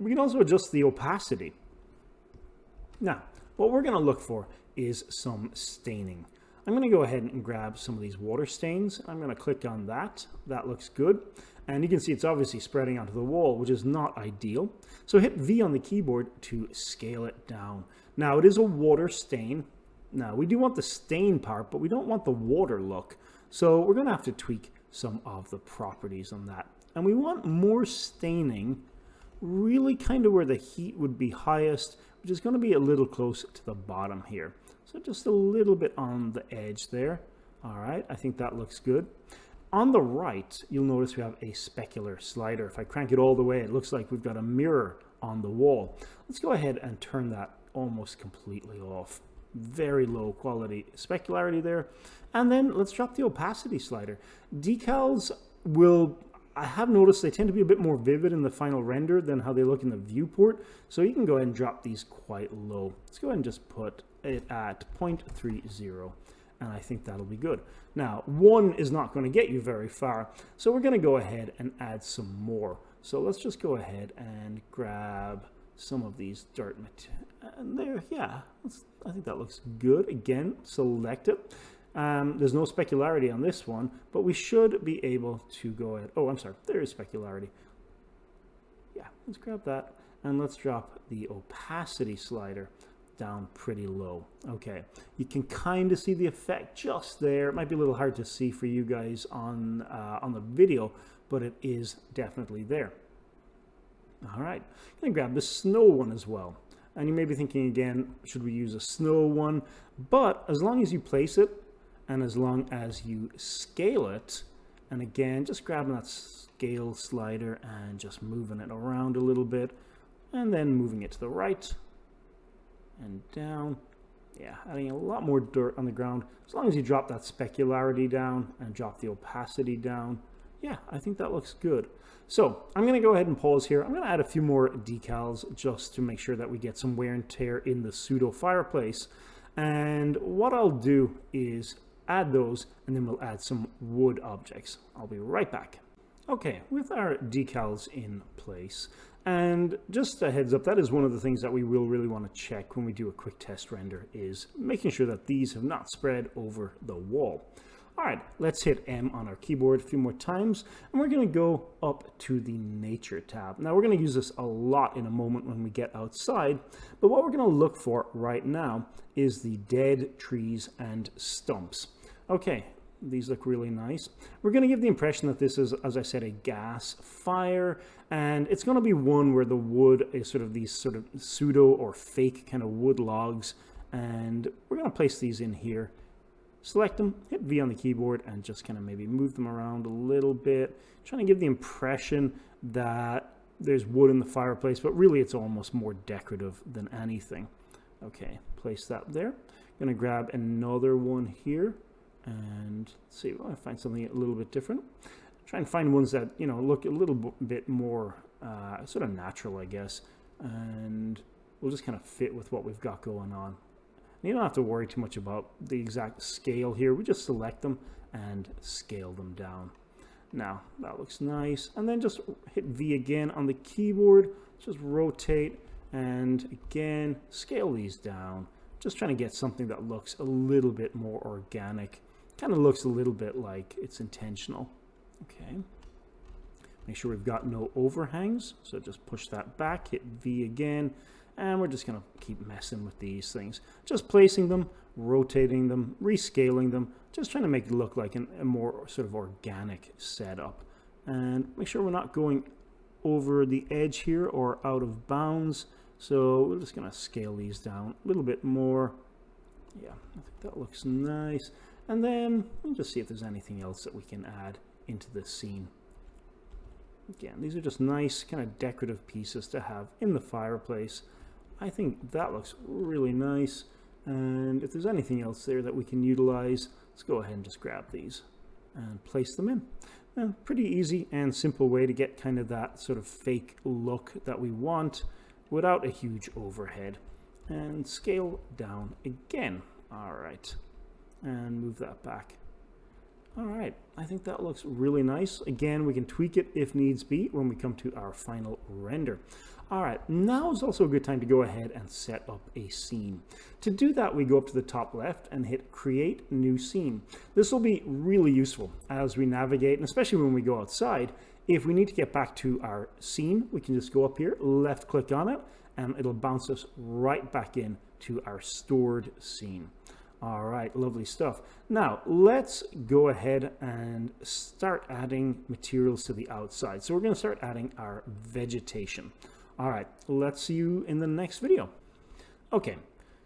We can also adjust the opacity. Now, what we're going to look for is some staining. I'm going to go ahead and grab some of these water stains. I'm going to click on that. That looks good. And you can see it's obviously spreading onto the wall, which is not ideal. So hit V on the keyboard to scale it down. Now it is a water stain. Now we do want the stain part, but we don't want the water look. So we're going to have to tweak some of the properties on that. And we want more staining really kind of where the heat would be highest, which is going to be a little close to the bottom here. So just a little bit on the edge there. All right, I think that looks good. On the right, you'll notice we have a specular slider. If I crank it all the way, it looks like we've got a mirror on the wall. Let's go ahead and turn that almost completely off. Very low quality specularity there. And then let's drop the opacity slider. Decals will, I have noticed they tend to be a bit more vivid in the final render than how they look in the viewport. So you can go ahead and drop these quite low. Let's go ahead and just put it at 0.30. And I think that'll be good. Now, 1 is not going to get you very far. So we're going to go ahead and add some more. So let's just go ahead and grab some of these dirt material. And there, yeah, I think that looks good. Again, select it. There's no specularity on this one, but we should be able to go ahead. Oh, I'm sorry, there is specularity. Yeah, let's grab that and let's drop the opacity slider down pretty low. Okay, you can kind of see the effect just there. It might be a little hard to see for you guys on the video, but it is definitely there. All right, I'm gonna grab the snow one as well. And you may be thinking again, should we use a snow one? But as long as you place it and as long as you scale it, and again, just grabbing that scale slider and just moving it around a little bit, and then moving it to the right and down. Yeah, adding a lot more dirt on the ground. As long as you drop that specularity down and drop the opacity down, yeah, I think that looks good. So I'm going to go ahead and pause here. I'm going to add a few more decals just to make sure that we get some wear and tear in the pseudo fireplace. And what I'll do is add those, and then we'll add some wood objects. I'll be right back. Okay, with our decals in place, and just a heads up, that is one of the things that we will really want to check when we do a quick test render, is making sure that these have not spread over the wall. All right, let's hit M on our keyboard a few more times, and we're going to go up to the Nature tab. Now, we're going to use this a lot in a moment when we get outside, but what we're going to look for right now is the dead trees and stumps. Okay, these look really nice. We're going to give the impression that this is, as I said, a gas fire, and it's going to be one where the wood is sort of these sort of pseudo or fake kind of wood logs, and we're going to place these in here. Select them, hit V on the keyboard, and just kind of maybe move them around a little bit, trying to give the impression that there's wood in the fireplace, but really it's almost more decorative than anything. Okay, place that there. I'm going to grab another one here, and let's see, well, I find something a little bit different. Try and find ones that, you know, look a little bit more sort of natural, I guess, and we'll just kind of fit with what we've got going on. You don't have to worry too much about the exact scale here. We just select them and scale them down. Now, that looks nice. And then just hit V again on the keyboard. Just rotate and again, scale these down. Just trying to get something that looks a little bit more organic. Kind of looks a little bit like it's intentional. Okay. Make sure we've got no overhangs. So just push that back, hit V again. And we're just going to keep messing with these things. Just placing them, rotating them, rescaling them, just trying to make it look like a more sort of organic setup. And make sure we're not going over the edge here or out of bounds. So we're just going to scale these down a little bit more. Yeah, I think that looks nice. And then we'll just see if there's anything else that we can add into this scene. Again, these are just nice kind of decorative pieces to have in the fireplace. I think that looks really nice, and if there's anything else there that we can utilize, let's go ahead and just grab these and place them in. Pretty easy and simple way to get kind of that sort of fake look that we want without a huge overhead. And scale down again. All right, and move that back. All right, I think that looks really nice. Again, we can tweak it if needs be when we come to our final render. All right, now is also a good time to go ahead and set up a scene. To do that, we go up to the top left and hit Create New Scene. This will be really useful as we navigate, and especially when we go outside, if we need to get back to our scene, we can just go up here, left click on it, and it'll bounce us right back in to our stored scene. All right, lovely stuff. Now let's go ahead and start adding materials to the outside. So we're going to start adding our vegetation. All right, let's see you in the next video. Okay,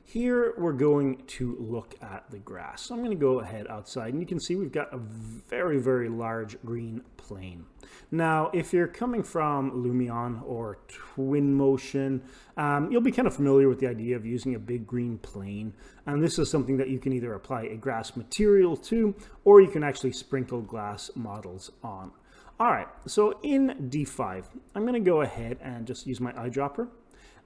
here we're going to look at the grass. So I'm going to go ahead outside, and you can see we've got a very, very large green plane. Now, if you're coming from Lumion or Twinmotion, you'll be kind of familiar with the idea of using a big green plane. And this is something that you can either apply a grass material to, or you can actually sprinkle glass models on. All right, so in D5, I'm going to go ahead and just use my eyedropper.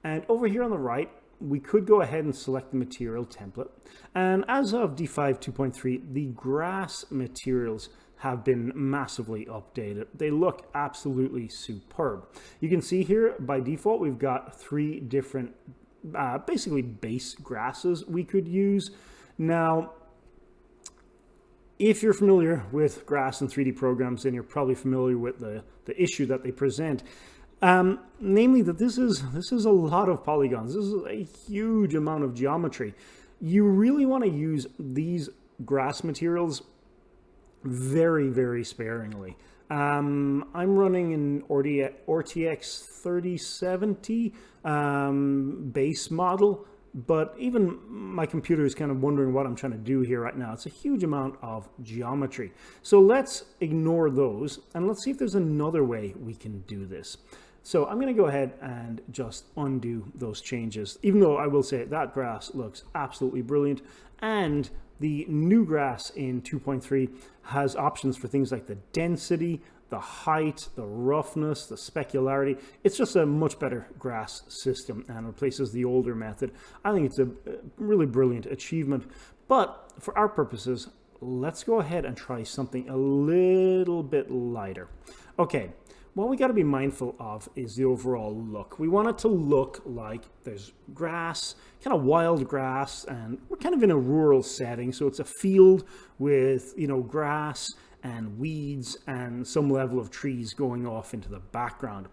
And over here on the right, we could go ahead and select the material template. And as of D5 2.3, the grass materials have been massively updated. They look absolutely superb. You can see here by default, we've got 3 different basically base grasses we could use. Now, if you're familiar with grass and 3D programs, then you're probably familiar with the issue that they present. Namely that this is a lot of polygons. This is a huge amount of geometry. You really want to use these grass materials very, very sparingly. I'm running an RTX 3070 base model, but even my computer is kind of wondering what I'm trying to do here right now. It's a huge amount of geometry. So let's ignore those, and let's see if there's another way we can do this. So I'm going to go ahead and just undo those changes, even though I will say that grass looks absolutely brilliant. And the new grass in 2.3 has options for things like the density, the height, the roughness, the specularity. It's just a much better grass system and replaces the older method. I think it's a really brilliant achievement. But for our purposes, let's go ahead and try something a little bit lighter. Okay. What we got to be mindful of is the overall look. We want it to look like there's grass, kind of wild grass, and we're kind of in a rural setting. So it's a field with, grass and weeds and some level of trees going off into the background.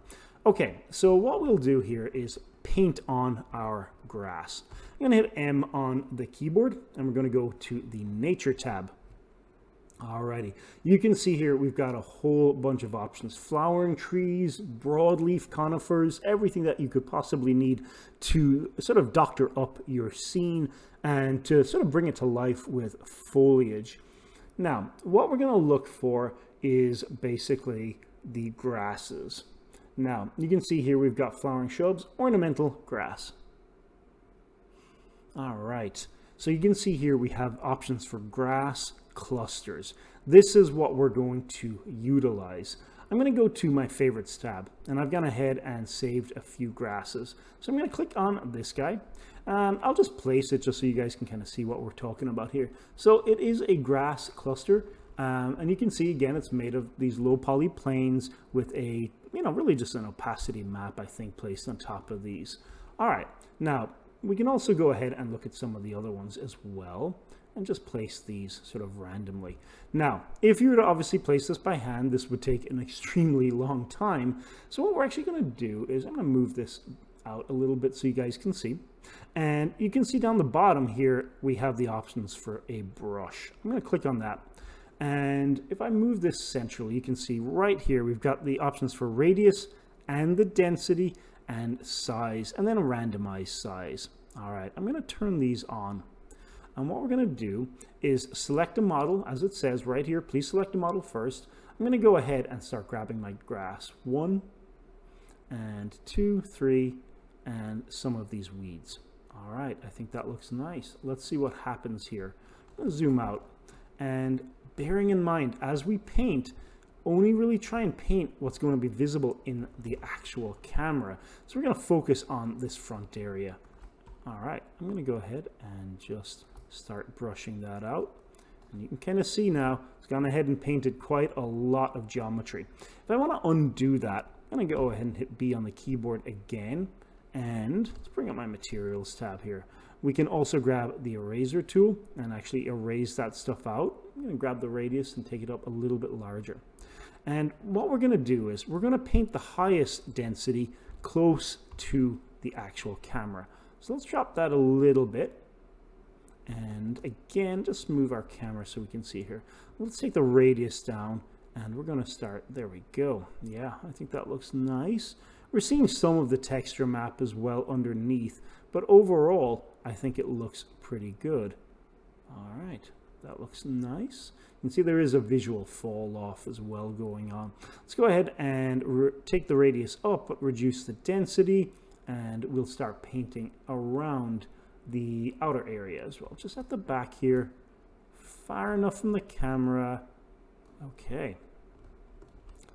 Okay, so what we'll do here is paint on our grass. I'm going to hit M on the keyboard, and we're going to go to the Nature tab. Alrighty, you can see here we've got a whole bunch of options: flowering trees, broadleaf conifers, everything that you could possibly need to sort of doctor up your scene and to sort of bring it to life with foliage. Now, what we're going to look for is basically the grasses. Now, you can see here we've got flowering shrubs, ornamental grass. All right, so you can see here we have options for grass clusters. This is what we're going to utilize. I'm going to go to my favorites tab, and I've gone ahead and saved a few grasses. So I'm going to click on this guy, and I'll just place it just so you guys can kind of see what we're talking about here. So it is a grass cluster, and you can see again it's made of these low poly planes with a, really just an opacity map, I think, placed on top of these. All right, now we can also go ahead and look at some of the other ones as well, and just place these sort of randomly. Now, if you were to obviously place this by hand, this would take an extremely long time. So what we're actually going to do is I'm going to move this out a little bit so you guys can see. And you can see down the bottom here, we have the options for a brush. I'm going to click on that. And if I move this centrally, you can see right here, we've got the options for radius and the density and size, and then a randomized size. All right, I'm going to turn these on. And what we're going to do is select a model, as it says right here. Please select a model first. I'm going to go ahead and start grabbing my grass. 1 and 2, 3, and some of these weeds. All right, I think that looks nice. Let's see what happens here. I'm going to zoom out. And bearing in mind, as we paint, only really try and paint what's going to be visible in the actual camera. So we're going to focus on this front area. All right, I'm going to go ahead and just start brushing that out, and you can kind of see now it's gone ahead and painted quite a lot of geometry. If I want to undo that, I'm going to go ahead and hit B on the keyboard again, and let's bring up my materials tab here. We can also grab the eraser tool and actually erase that stuff out. I'm going to grab the radius and take it up a little bit larger. And what we're going to do is we're going to paint the highest density close to the actual camera. So let's drop that a little bit. And again, just move our camera so we can see here. Let's take the radius down and we're going to start. There we go. Yeah, I think that looks nice. We're seeing some of the texture map as well underneath, but overall, I think it looks pretty good. All right, that looks nice. You can see there is a visual fall off as well going on. Let's go ahead and take the radius up, but reduce the density, and we'll start painting around the outer area as well, just at the back here, far enough from the camera. Okay,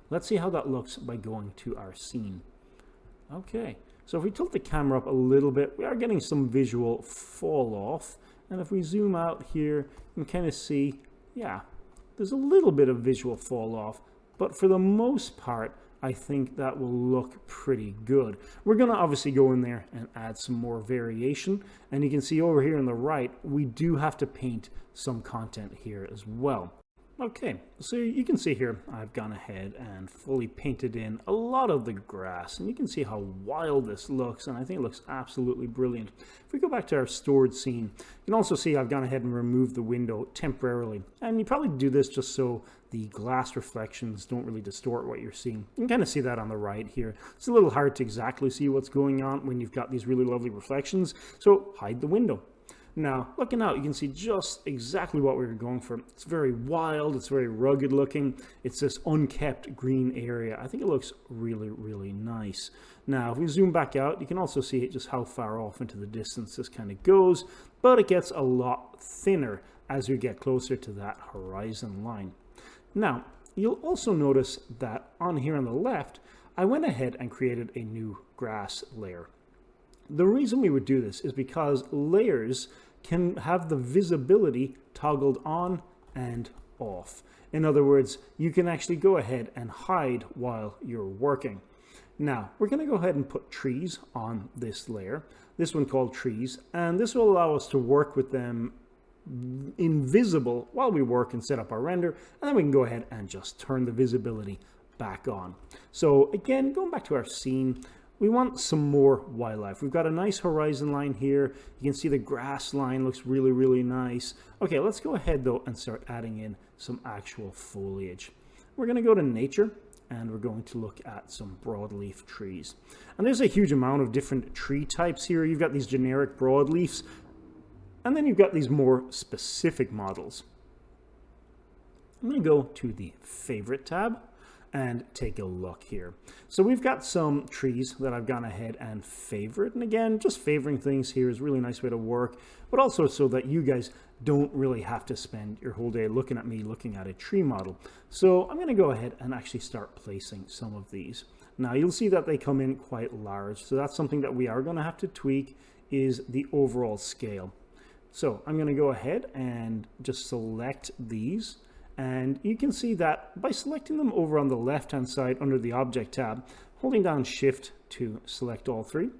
let's see how that looks by going to our scene. Okay, so if we tilt the camera up a little bit, we are getting some visual fall off, and if we zoom out here, you can kind of see, yeah, there's a little bit of visual fall off, but for the most part, I think that will look pretty good. We're going to obviously go in there and add some more variation. And you can see over here on the right, we do have to paint some content here as well. Okay, so you can see here, I've gone ahead and fully painted in a lot of the grass. And you can see how wild this looks, and I think it looks absolutely brilliant. If we go back to our stored scene, you can also see I've gone ahead and removed the window temporarily. And you probably do this just so the glass reflections don't really distort what you're seeing. You can kind of see that on the right here. It's a little hard to exactly see what's going on when you've got these really lovely reflections, so hide the window. Now, looking out, you can see just exactly what we were going for. It's very wild, it's very rugged looking. It's this unkept green area. I think it looks really, really nice. Now, if we zoom back out, you can also see just how far off into the distance this kind of goes, but it gets a lot thinner as we get closer to that horizon line. Now, you'll also notice that on here on the left, I went ahead and created a new grass layer. The reason we would do this is because layers can have the visibility toggled on and off. In other words, you can actually go ahead and hide while you're working. Now, we're going to go ahead and put trees on this layer, this one called trees, and this will allow us to work with them invisible while we work and set up our render, and then we can go ahead and just turn the visibility back on. So again, going back to our scene, we want some more wildlife. We've got a nice horizon line here. You can see the grass line looks really, really nice. Okay, let's go ahead though and start adding in some actual foliage. We're going to go to nature and we're going to look at some broadleaf trees. And there's a huge amount of different tree types here. You've got these generic broadleafs, and then you've got these more specific models. I'm going to go to the favorite tab and take a look here. So we've got some trees that I've gone ahead and favorite. And again, just favoring things here is a really nice way to work, but also so that you guys don't really have to spend your whole day looking at me looking at a tree model. So I'm going to go ahead and actually start placing some of these. Now you'll see that they come in quite large. So that's something that we are going to have to tweak, is the overall scale. So I'm going to go ahead and just select these. And you can see that by selecting them over on the left-hand side under the Object tab, holding down Shift to select all three,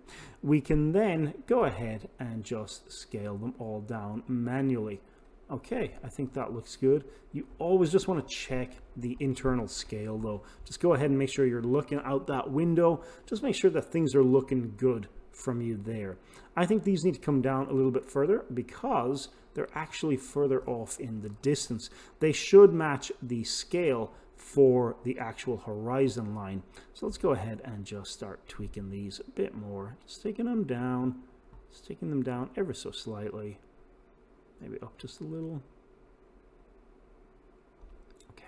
we can then go ahead and just scale them all down manually. Okay, I think that looks good. You always just want to check the internal scale though. Just go ahead and make sure you're looking out that window. Just make sure that things are looking good from you there. I think these need to come down a little bit further because they're actually further off in the distance. They should match the scale for the actual horizon line. So let's go ahead and just start tweaking these a bit more. Just taking them down ever so slightly. Maybe up just a little. Okay.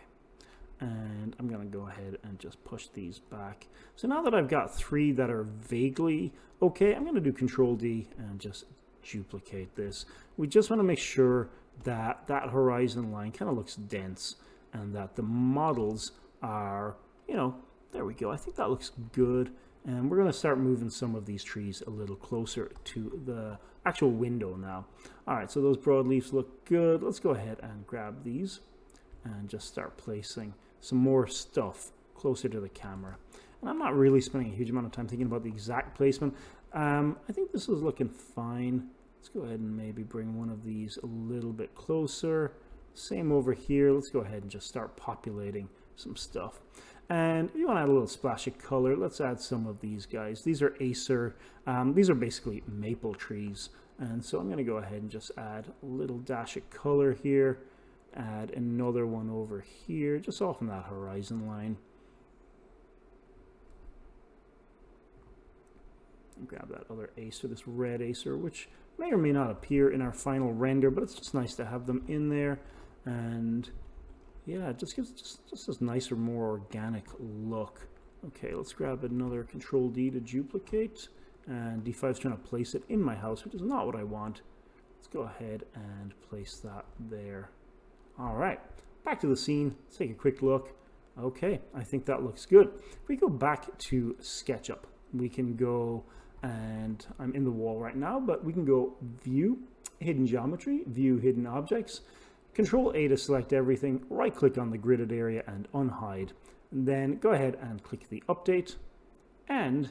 And I'm going to go ahead and just push these back. So now that I've got three that are vaguely okay, I'm going to do Control D and just duplicate this. We just want to make sure that that horizon line kind of looks dense and that the models are, you know, there we go. I think that looks good. And we're going to start moving some of these trees a little closer to the actual window now. All right, so those broadleafs look good. Let's go ahead and grab these and just start placing some more stuff closer to the camera. And I'm not really spending a huge amount of time thinking about the exact placement. I think this is looking fine. Let's go ahead and maybe bring one of these a little bit closer. Same over here. Let's go ahead and just start populating some stuff. And if you want to add a little splash of color, let's add some of these guys. These are Acer. These are basically maple trees. And so I'm going to go ahead and just add a little dash of color here. Add another one over here, just off on that horizon line. And grab that other Acer, this red Acer, which may or may not appear in our final render, but it's just nice to have them in there. And yeah, it just gives just this nicer, more organic look. Okay, let's grab another Control D to duplicate. And D5 is trying to place it in my house, which is not what I want. Let's go ahead and place that there. All right, back to the scene. Let's take a quick look. Okay, I think that looks good. If we go back to SketchUp, we can go, and I'm in the wall right now, but we can go View, Hidden Geometry, View Hidden Objects, Control A to select everything, right click on the gridded area and unhide. And then go ahead and click the update. And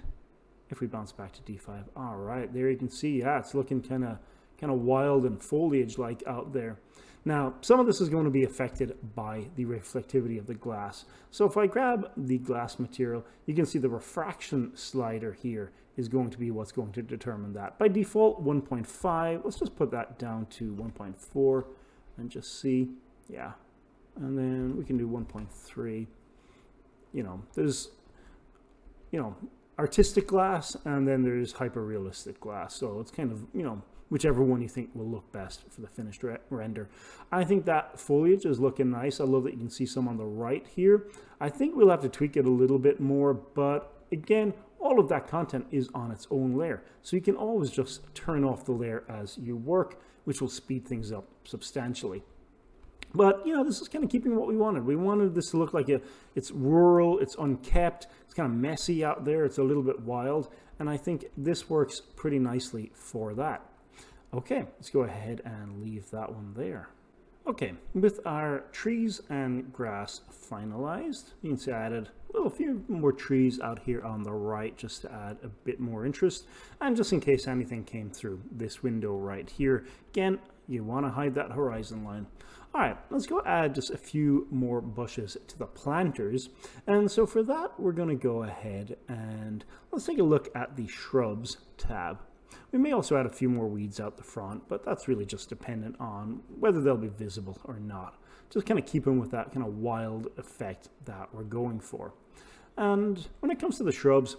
if we bounce back to D5, all right, there you can see, yeah, it's looking kind of wild and foliage-like out there. Now, some of this is going to be affected by the reflectivity of the glass. So if I grab the glass material, you can see the refraction slider here is going to be what's going to determine that. By default, 1.5. Let's just put that down to 1.4 and just see. Yeah. And then we can do 1.3. You know, there's, artistic glass, and then there's hyper-realistic glass. So it's kind of, whichever one you think will look best for the finished render. I think that foliage is looking nice. I love that you can see some on the right here. I think we'll have to tweak it a little bit more, but again, all of that content is on its own layer. So you can always just turn off the layer as you work, which will speed things up substantially. But, this is kind of keeping what we wanted. We wanted this to look like it's rural, it's unkept, it's kind of messy out there, it's a little bit wild, and I think this works pretty nicely for that. Okay, let's go ahead and leave that one there. Okay, with our trees and grass finalized, you can see I added a few more trees out here on the right just to add a bit more interest, and just in case anything came through this window right here. Again, you want to hide that horizon line. All right, let's go add just a few more bushes to the planters. And so for that, we're going to go ahead and let's take a look at the shrubs tab. We may also add a few more weeds out the front, but that's really just dependent on whether they'll be visible or not. Just kind of keeping with that kind of wild effect that we're going for. And when it comes to the shrubs,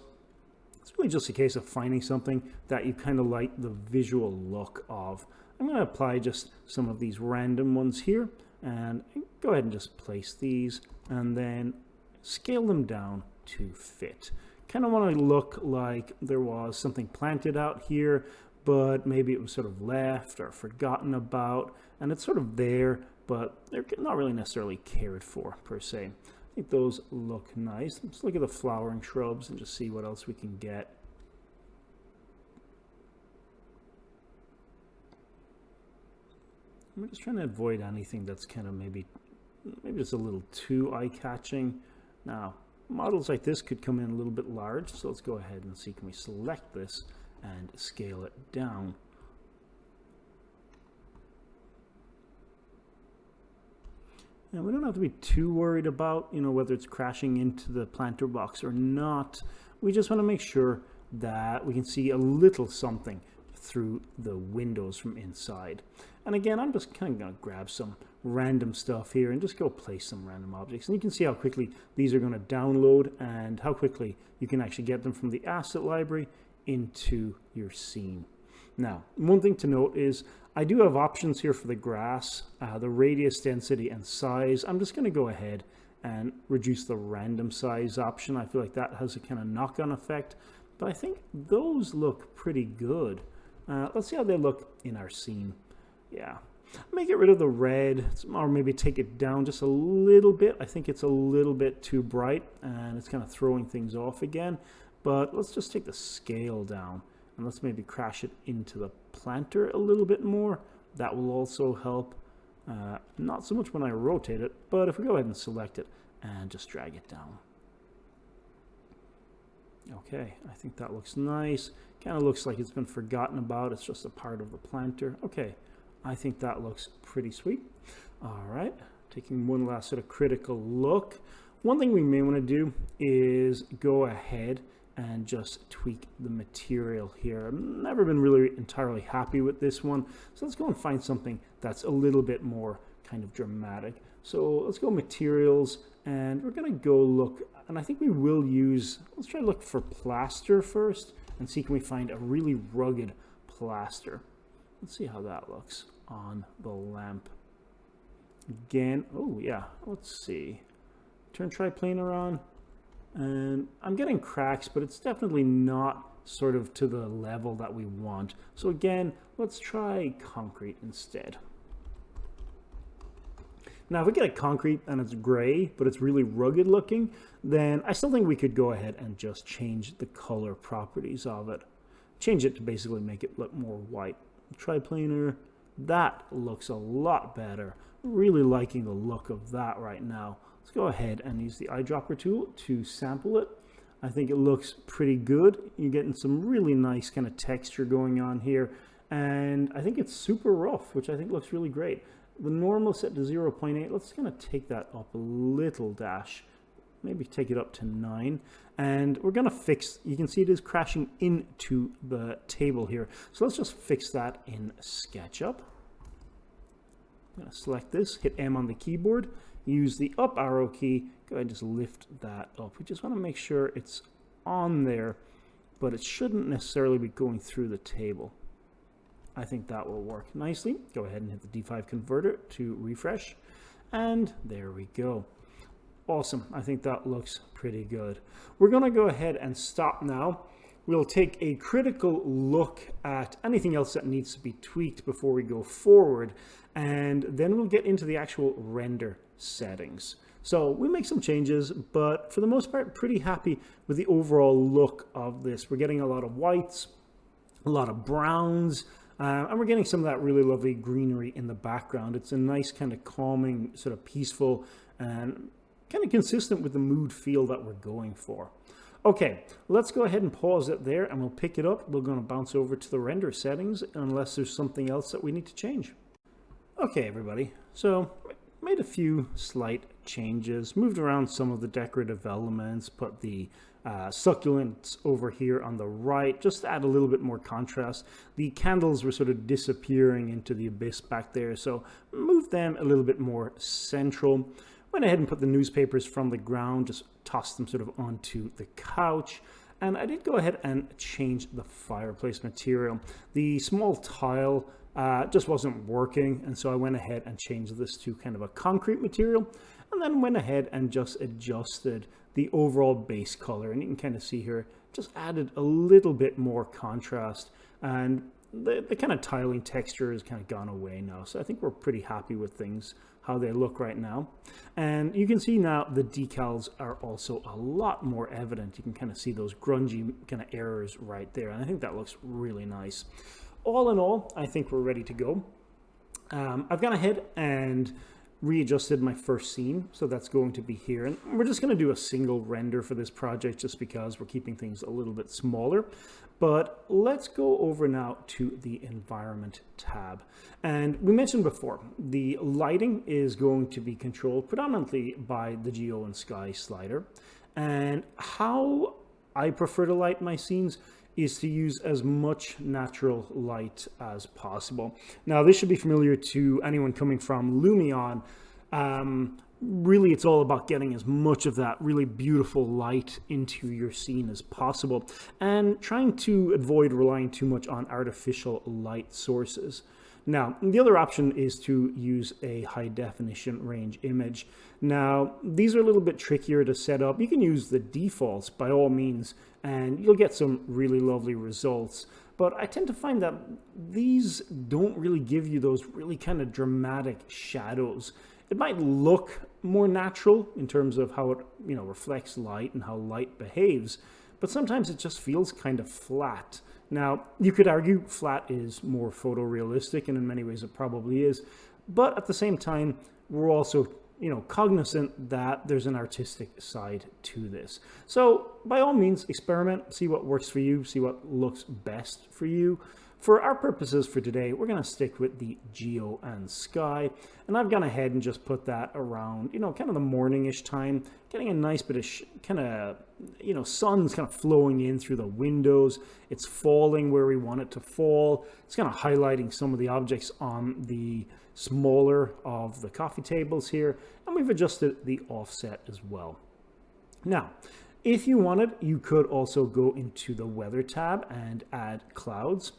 it's really just a case of finding something that you kind of like the visual look of. I'm going to apply just some of these random ones here and go ahead and just place these and then scale them down to fit. Kind of want to look like there was something planted out here, but maybe it was sort of left or forgotten about, and it's sort of there, but they're not really necessarily cared for per se. I think those look nice. Let's look at the flowering shrubs and just see what else we can get. I'm just trying to avoid anything that's kind of maybe just a little too eye-catching. Now, models like this could come in a little bit large, so let's go ahead and see, can we select this and scale it down. And we don't have to be too worried about, whether it's crashing into the planter box or not. We just want to make sure that we can see a little something through the windows from inside. And again, I'm just kind of going to grab some random stuff here and just go place some random objects. And you can see how quickly these are going to download and how quickly you can actually get them from the asset library into your scene. Now, one thing to note is I do have options here for the grass, the radius, density, and size. I'm just going to go ahead and reduce the random size option. I feel like that has a kind of knock-on effect, but I think those look pretty good. Let's see how they look in our scene. Yeah, may get rid of the red, or maybe take it down just a little bit. I think it's a little bit too bright and it's kind of throwing things off again, but let's just take the scale down and let's maybe crash it into the planter a little bit more. That will also help. Not so much when I rotate it, but if we go ahead and select it and just drag it down. Okay, I think that looks nice. Kind of looks like it's been forgotten about. It's just a part of the planter. Okay, I think that looks pretty sweet. All right, taking one last sort of critical look. one thing we may want to do is go ahead and just tweak the material here. I've never been really entirely happy with this one, so let's go and find something that's a little bit more kind of dramatic. So let's go materials, and we're going to go look, and I think we will use, let's try to look for plaster first and see can we find a really rugged plaster. Let's see how that looks on the lamp. Again, oh yeah, let's see. Turn triplanar on, and I'm getting cracks, but it's definitely not sort of to the level that we want. So again, let's try concrete instead. Now, if we get a concrete and it's gray, but it's really rugged looking, then I still think we could go ahead and just change the color properties of it. Change it to basically make it look more white. Triplanar, that looks a lot better. Really liking the look of that right now. Let's go ahead and use the eyedropper tool to sample it. I think it looks pretty good. You're getting some really nice kind of texture going on here. And I think it's super rough, which I think looks really great. The normal set to 0.8, let's kind of take that up a little dash. Maybe take it up to 9. And we're going to fix, you can see it is crashing into the table here. So let's just fix that in SketchUp. I'm going to select this, hit M on the keyboard, use the up arrow key, go ahead and just lift that up. We just want to make sure it's on there, but it shouldn't necessarily be going through the table. I think that will work nicely. Go ahead and hit the D5 converter to refresh, and there we go. Awesome. I think that looks pretty good. We're going to go ahead and stop now. We'll take a critical look at anything else that needs to be tweaked before we go forward, and then we'll get into the actual render settings. So we make some changes, but for the most part, pretty happy with the overall look of this. We're getting a lot of whites, a lot of browns, and we're getting some of that really lovely greenery in the background. It's a nice kind of calming, sort of peaceful, and kind of consistent with the mood feel that we're going for. Okay, let's go ahead and pause it there, and we'll pick it up. We're going to bounce over to the render settings unless there's something else that we need to change. Okay, everybody, so made a few slight changes, moved around some of the decorative elements, put the succulents over here on the right, just to add a little bit more contrast. The candles were sort of disappearing into the abyss back there, so moved them a little bit more central. Went ahead and put the newspapers from the ground, just tossed them sort of onto the couch. And I did go ahead and change the fireplace material. The small tile just wasn't working, and so I went ahead and changed this to kind of a concrete material, and then went ahead and just adjusted the overall base color. And you can kind of see here, just added a little bit more contrast, and the kind of tiling texture has kind of gone away now. So I think we're pretty happy with things, how they look right now. And you can see now the decals are also a lot more evident. You can kind of see those grungy kind of errors right there. And I think that looks really nice. All in all, I think we're ready to go. I've gone ahead and readjusted my first scene, so that's going to be here. And we're just going to do a single render for this project just because we're keeping things a little bit smaller. But let's go over now to the environment tab. And we mentioned before, the lighting is going to be controlled predominantly by the Geo and Sky slider. And how I prefer to light my scenes is to use as much natural light as possible. Now, this should be familiar to anyone coming from Lumion. Really, it's all about getting as much of that really beautiful light into your scene as possible, and trying to avoid relying too much on artificial light sources. Now, the other option is to use a high definition range image. Now, these are a little bit trickier to set up. You can use the defaults by all means, and you'll get some really lovely results. But I tend to find that these don't really give you those really kind of dramatic shadows. It might look more natural in terms of how it, reflects light and how light behaves, but sometimes it just feels kind of flat. Now, you could argue flat is more photorealistic, and in many ways it probably is, but at the same time, we're also, cognizant that there's an artistic side to this. So by all means, experiment, see what works for you, see what looks best for you. For our purposes for today, we're going to stick with the geo and sky. And I've gone ahead and just put that around, you know, kind of the morning-ish time, getting a nice bit of kind of, you know, sun's kind of flowing in through the windows. It's falling where we want it to fall. It's kind of highlighting some of the objects on the smaller of the coffee tables here. And we've adjusted the offset as well. Now, if you wanted, you could also go into the weather tab and add clouds.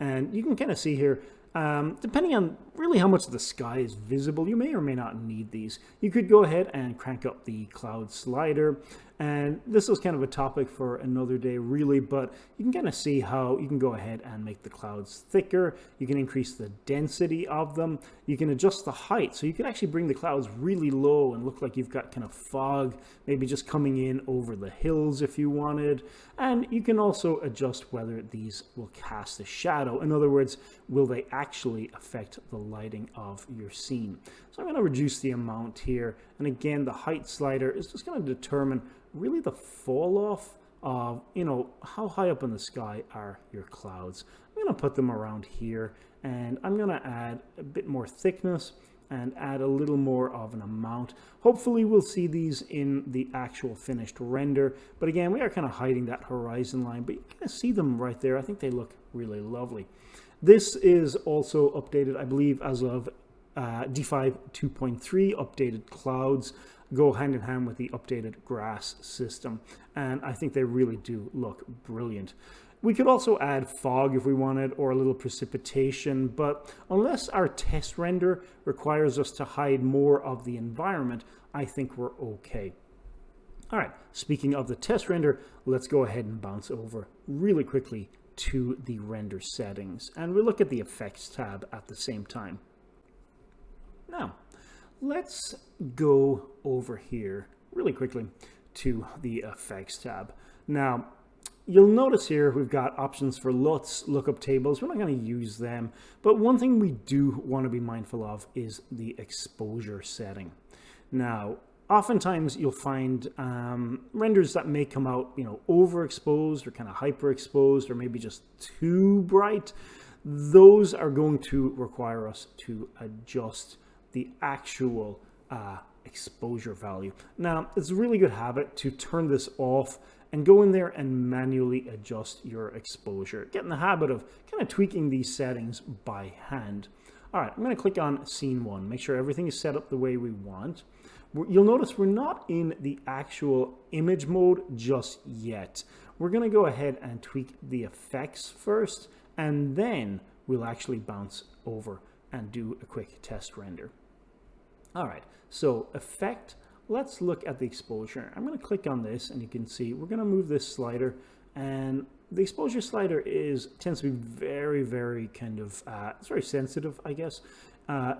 And you can kind of see here, depending on really how much of the sky is visible, you may or may not need these. You could go ahead and crank up the cloud slider. And this was kind of a topic for another day, really, but you can kind of see how you can go ahead and make the clouds thicker. You can increase the density of them. You can adjust the height. So you can actually bring the clouds really low and look like you've got kind of fog, maybe just coming in over the hills if you wanted. And you can also adjust whether these will cast a shadow. In other words, will they actually affect the lighting of your scene? So I'm going to reduce the amount here. And again, the height slider is just going to determine really the fall off of, you know, how high up in the sky are your clouds. I'm going to put them around here, and I'm going to add a bit more thickness and add a little more of an amount. Hopefully we'll see these in the actual finished render, but again, we are kind of hiding that horizon line, but you can see them right there. I think they look really lovely. This is also updated, I believe, as of D5 2.3. Updated clouds go hand in hand with the updated grass system, and I think they really do look brilliant. We could also add fog if we wanted, or a little precipitation, but unless our test render requires us to hide more of the environment, I think we're okay. All right, speaking of the test render, let's go ahead and bounce over really quickly to the render settings, and we look at the effects tab at the same time. Now, let's go over here really quickly to the effects tab. Now, you'll notice here we've got options for LUTs, lookup tables. We're not going to use them, but one thing we do want to be mindful of is the exposure setting. Now, oftentimes you'll find renders that may come out, you know, overexposed or kind of hyperexposed or maybe just too bright. Those are going to require us to adjust the actual exposure value. Now, it's a really good habit to turn this off and go in there and manually adjust your exposure. Get in the habit of kind of tweaking these settings by hand. All right, I'm going to click on scene 1, make sure everything is set up the way we want. You'll notice we're not in the actual image mode just yet. We're going to go ahead and tweak the effects first, and then we'll actually bounce over and do a quick test render. All right, so effect, let's look at the exposure. I'm going to click on this, and you can see we're going to move this slider, and the exposure slider tends to be very, very kind of, it's very sensitive, I guess.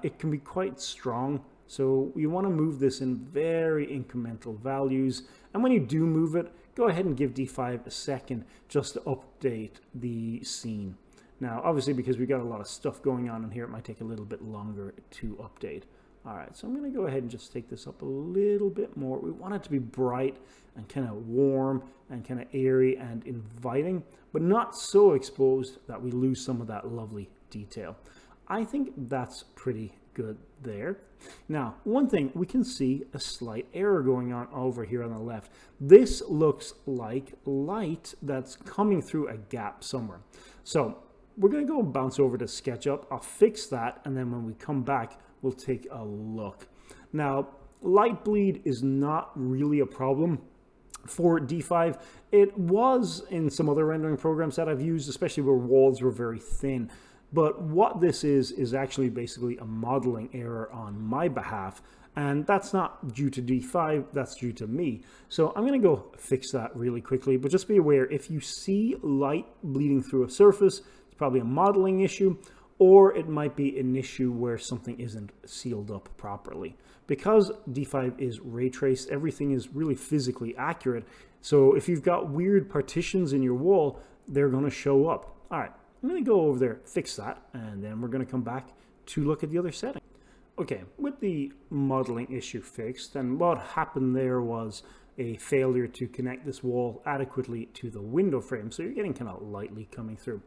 It can be quite strong, so you want to move this in very incremental values, and when you do move it, go ahead and give D5 a second just to update the scene. Now, obviously, because we've got a lot of stuff going on in here, it might take a little bit longer to update. All right, so I'm going to go ahead and just take this up a little bit more. We want it to be bright and kind of warm and kind of airy and inviting, but not so exposed that we lose some of that lovely detail. I think that's pretty good there. Now, one thing, we can see a slight error going on over here on the left. This looks like light that's coming through a gap somewhere. So we're going to go bounce over to Sketchup. I'll fix that, and then when we come back, we'll take a look. Now, light bleed is not really a problem for D5. It was in some other rendering programs that I've used, especially where walls were very thin. But what this is actually basically a modeling error on my behalf. And that's not due to D5, that's due to me. So I'm going to go fix that really quickly. But just be aware, if you see light bleeding through a surface, it's probably a modeling issue, or it might be an issue where something isn't sealed up properly. Because D5 is ray traced, everything is really physically accurate. So if you've got weird partitions in your wall, they're going to show up. All right, I'm going to go over there, fix that, and then we're going to come back to look at the other setting. Okay, with the modeling issue fixed, and what happened there was a failure to connect this wall adequately to the window frame. So you're getting kind of lightly coming through.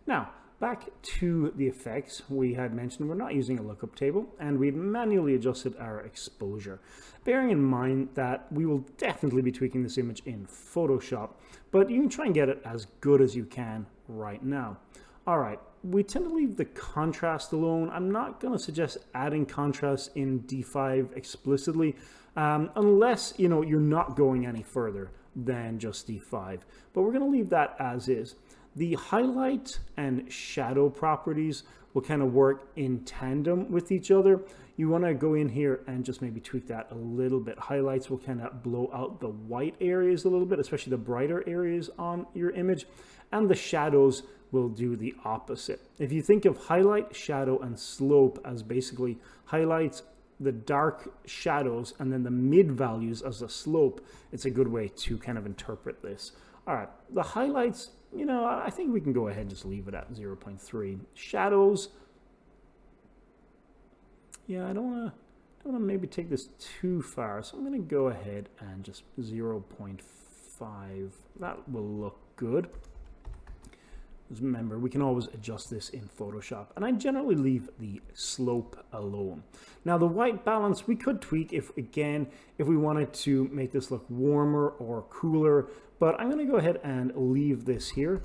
Now, back to the effects. We had mentioned we're not using a lookup table, and we've manually adjusted our exposure. Bearing in mind that we will definitely be tweaking this image in Photoshop, but you can try and get it as good as you can right now. All right, we tend to leave the contrast alone. I'm not going to suggest adding contrast in D5 explicitly, unless you're not going any further than just D5. But we're going to leave that as is. The highlight and shadow properties will kind of work in tandem with each other. You want to go in here and just maybe tweak that a little bit. Highlights will kind of blow out the white areas a little bit, especially the brighter areas on your image, and the shadows will do the opposite. If you think of highlight, shadow, and slope as basically highlights, the dark shadows, and then the mid values as a slope, it's a good way to kind of interpret this. All right, the highlights, I think we can go ahead and just leave it at 0.3. Shadows, yeah, I don't want to maybe take this too far, so I'm going to go ahead and just 0.5. That will look good. Just remember, we can always adjust this in Photoshop, and I generally leave the slope alone. Now, the white balance we could tweak if we wanted to make this look warmer or cooler, but I'm going to go ahead and leave this here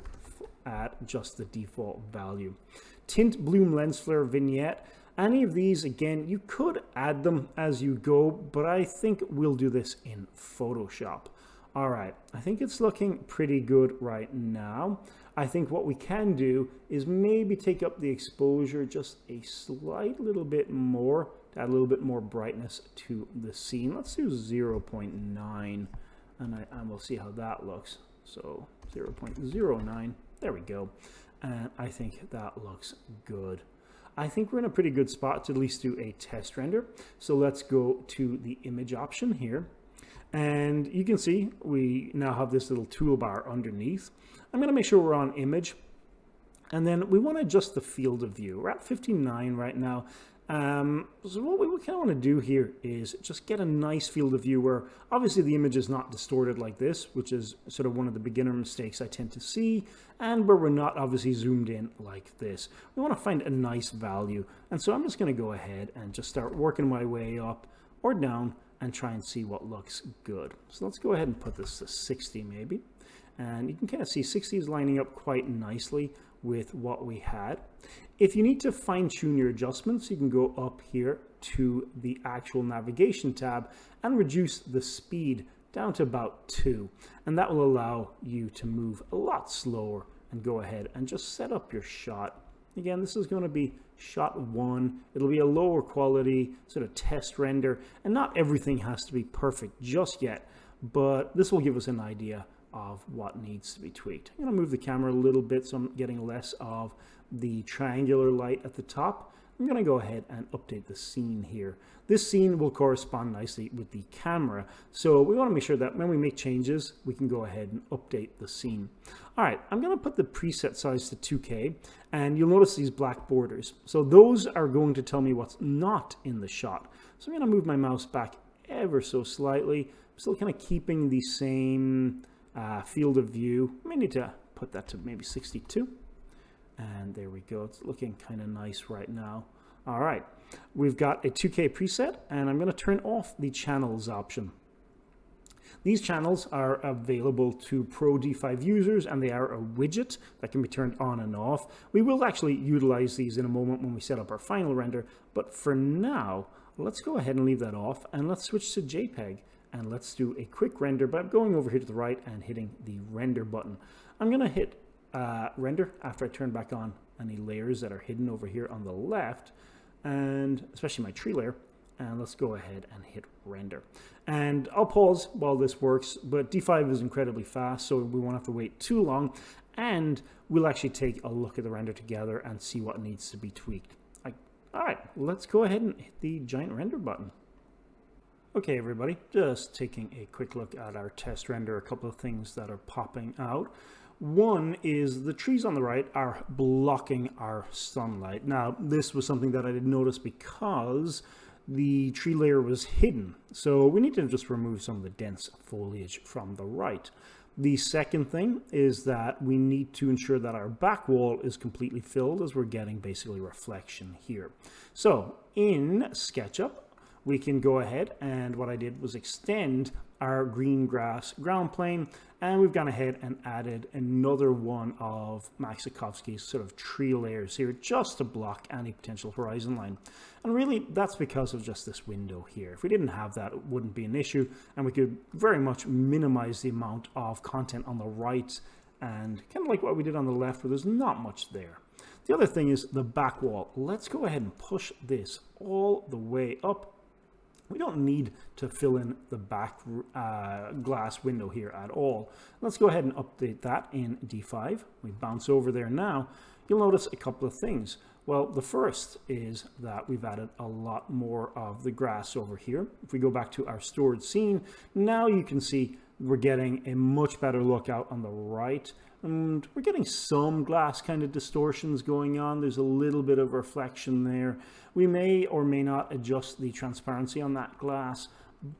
at just the default value. Tint, bloom, lens flare, vignette. Any of these, again, you could add them as you go, but I think we'll do this in Photoshop. All right, I think it's looking pretty good right now. I think what we can do is maybe take up the exposure just a slight little bit more to add a little bit more brightness to the scene. Let's do 0.9, and we'll see how that looks. So 0.09, there we go. And I think that looks good. I think we're in a pretty good spot to at least do a test render. So let's go to the image option here. And you can see we now have this little toolbar underneath. I'm going to make sure we're on image. And then we want to adjust the field of view. We're at 59 right now. So what we kind of want to do here is just get a nice field of view where obviously the image is not distorted like this, which is sort of one of the beginner mistakes I tend to see, and where we're not obviously zoomed in like this. We want to find a nice value. And so I'm just going to go ahead and just start working my way up or down and try and see what looks good. So let's go ahead and put this to 60 maybe. And you can kind of see 60 is lining up quite nicely with what we had. If you need to fine tune your adjustments, you can go up here to the actual navigation tab and reduce the speed down to about 2. And that will allow you to move a lot slower and go ahead and just set up your shot. Again, this is going to be shot 1. It'll be a lower quality sort of test render, and not everything has to be perfect just yet, but this will give us an idea of what needs to be tweaked. I'm going to move the camera a little bit so I'm getting less of the triangular light at the top. I'm going to go ahead and update the scene here. This scene will correspond nicely with the camera, so we want to make sure that when we make changes, we can go ahead and update the scene. All right, I'm going to put the preset size to 2K, and you'll notice these black borders. So those are going to tell me what's not in the shot. So I'm going to move my mouse back ever so slightly. I'm still kind of keeping the same field of view. I may need to put that to maybe 62. And there we go. It's looking kind of nice right now. All right, we've got a 2K preset, and I'm going to turn off the channels option. These channels are available to Pro D5 users, and they are a widget that can be turned on and off. We will actually utilize these in a moment when we set up our final render, but for now, let's go ahead and leave that off, and let's switch to JPEG, and let's do a quick render by going over here to the right and hitting the render button. I'm going to hit render after I turn back on any layers that are hidden over here on the left, and especially my tree layer. And let's go ahead and hit render. And I'll pause while this works, but D5 is incredibly fast, so we won't have to wait too long. And we'll actually take a look at the render together and see what needs to be tweaked. All right, let's go ahead and hit the giant render button. Okay, everybody, just taking a quick look at our test render, a couple of things that are popping out. One is the trees on the right are blocking our sunlight. Now, this was something that I didn't notice because the tree layer was hidden. So we need to just remove some of the dense foliage from the right. The second thing is that we need to ensure that our back wall is completely filled, as we're getting basically reflection here. So in Sketchup, we can go ahead, and what I did was extend our green grass ground plane, and we've gone ahead and added another one of Max Zukovsky's sort of tree layers here, just to block any potential horizon line. And really, that's because of just this window here. If we didn't have that, it wouldn't be an issue, and we could very much minimize the amount of content on the right, and kind of like what we did on the left, where there's not much there. The other thing is the back wall. Let's go ahead and push this all the way up. We don't need to fill in the back glass window here at all. Let's go ahead and update that in D5. We bounce over there now. You'll notice a couple of things. Well, the first is that we've added a lot more of the grass over here. If we go back to our stored scene, now you can see we're getting a much better look out on the right. And we're getting some glass kind of distortions going on. There's a little bit of reflection there. We may or may not adjust the transparency on that glass,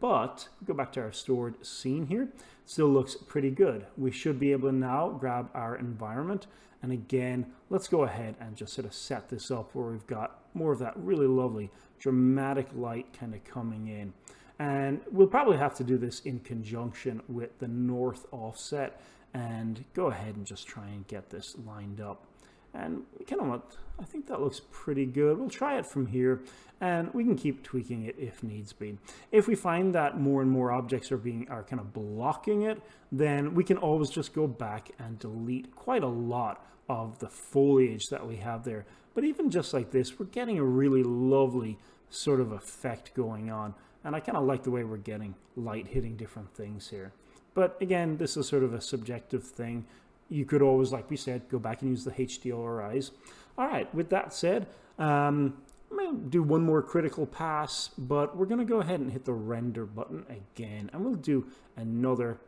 but go back to our stored scene here. It still looks pretty good. We should be able to now grab our environment. And again, let's go ahead and just sort of set this up where we've got more of that really lovely dramatic light kind of coming in. And we'll probably have to do this in conjunction with the north offset, and go ahead and just try and get this lined up. And kind of I think that looks pretty good. We'll try it from here, and we can keep tweaking it if needs be. If we find that more and more objects are kind of blocking it, then we can always just go back and delete quite a lot of the foliage that we have there. But even just like this, we're getting a really lovely sort of effect going on. And I kind of like the way we're getting light hitting different things here. But again, this is sort of a subjective thing. You could always, like we said, go back and use the HDRIs. All right, with that said, I'm going to do one more critical pass, but we're going to go ahead and hit the render button again. And we'll do another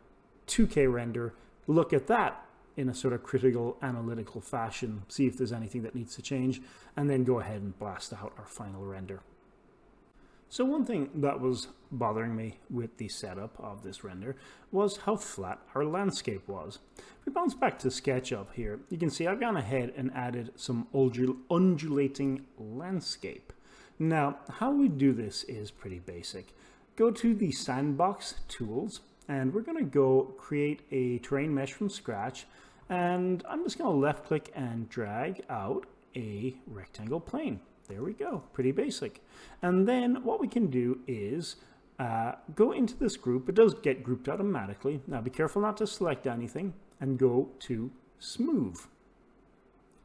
2K render. Look at that in a sort of critical analytical fashion. See if there's anything that needs to change. And then go ahead and blast out our final render. So one thing that was bothering me with the setup of this render was how flat our landscape was. If we bounce back to SketchUp here, you can see I've gone ahead and added some undulating landscape. Now, how we do this is pretty basic. Go to the sandbox tools, and we're going to go create a terrain mesh from scratch, and I'm just going to left click and drag out a rectangle plane. There we go, pretty basic. And then what we can do is go into this group. It does get grouped automatically. Now be careful not to select anything, and go to smooth.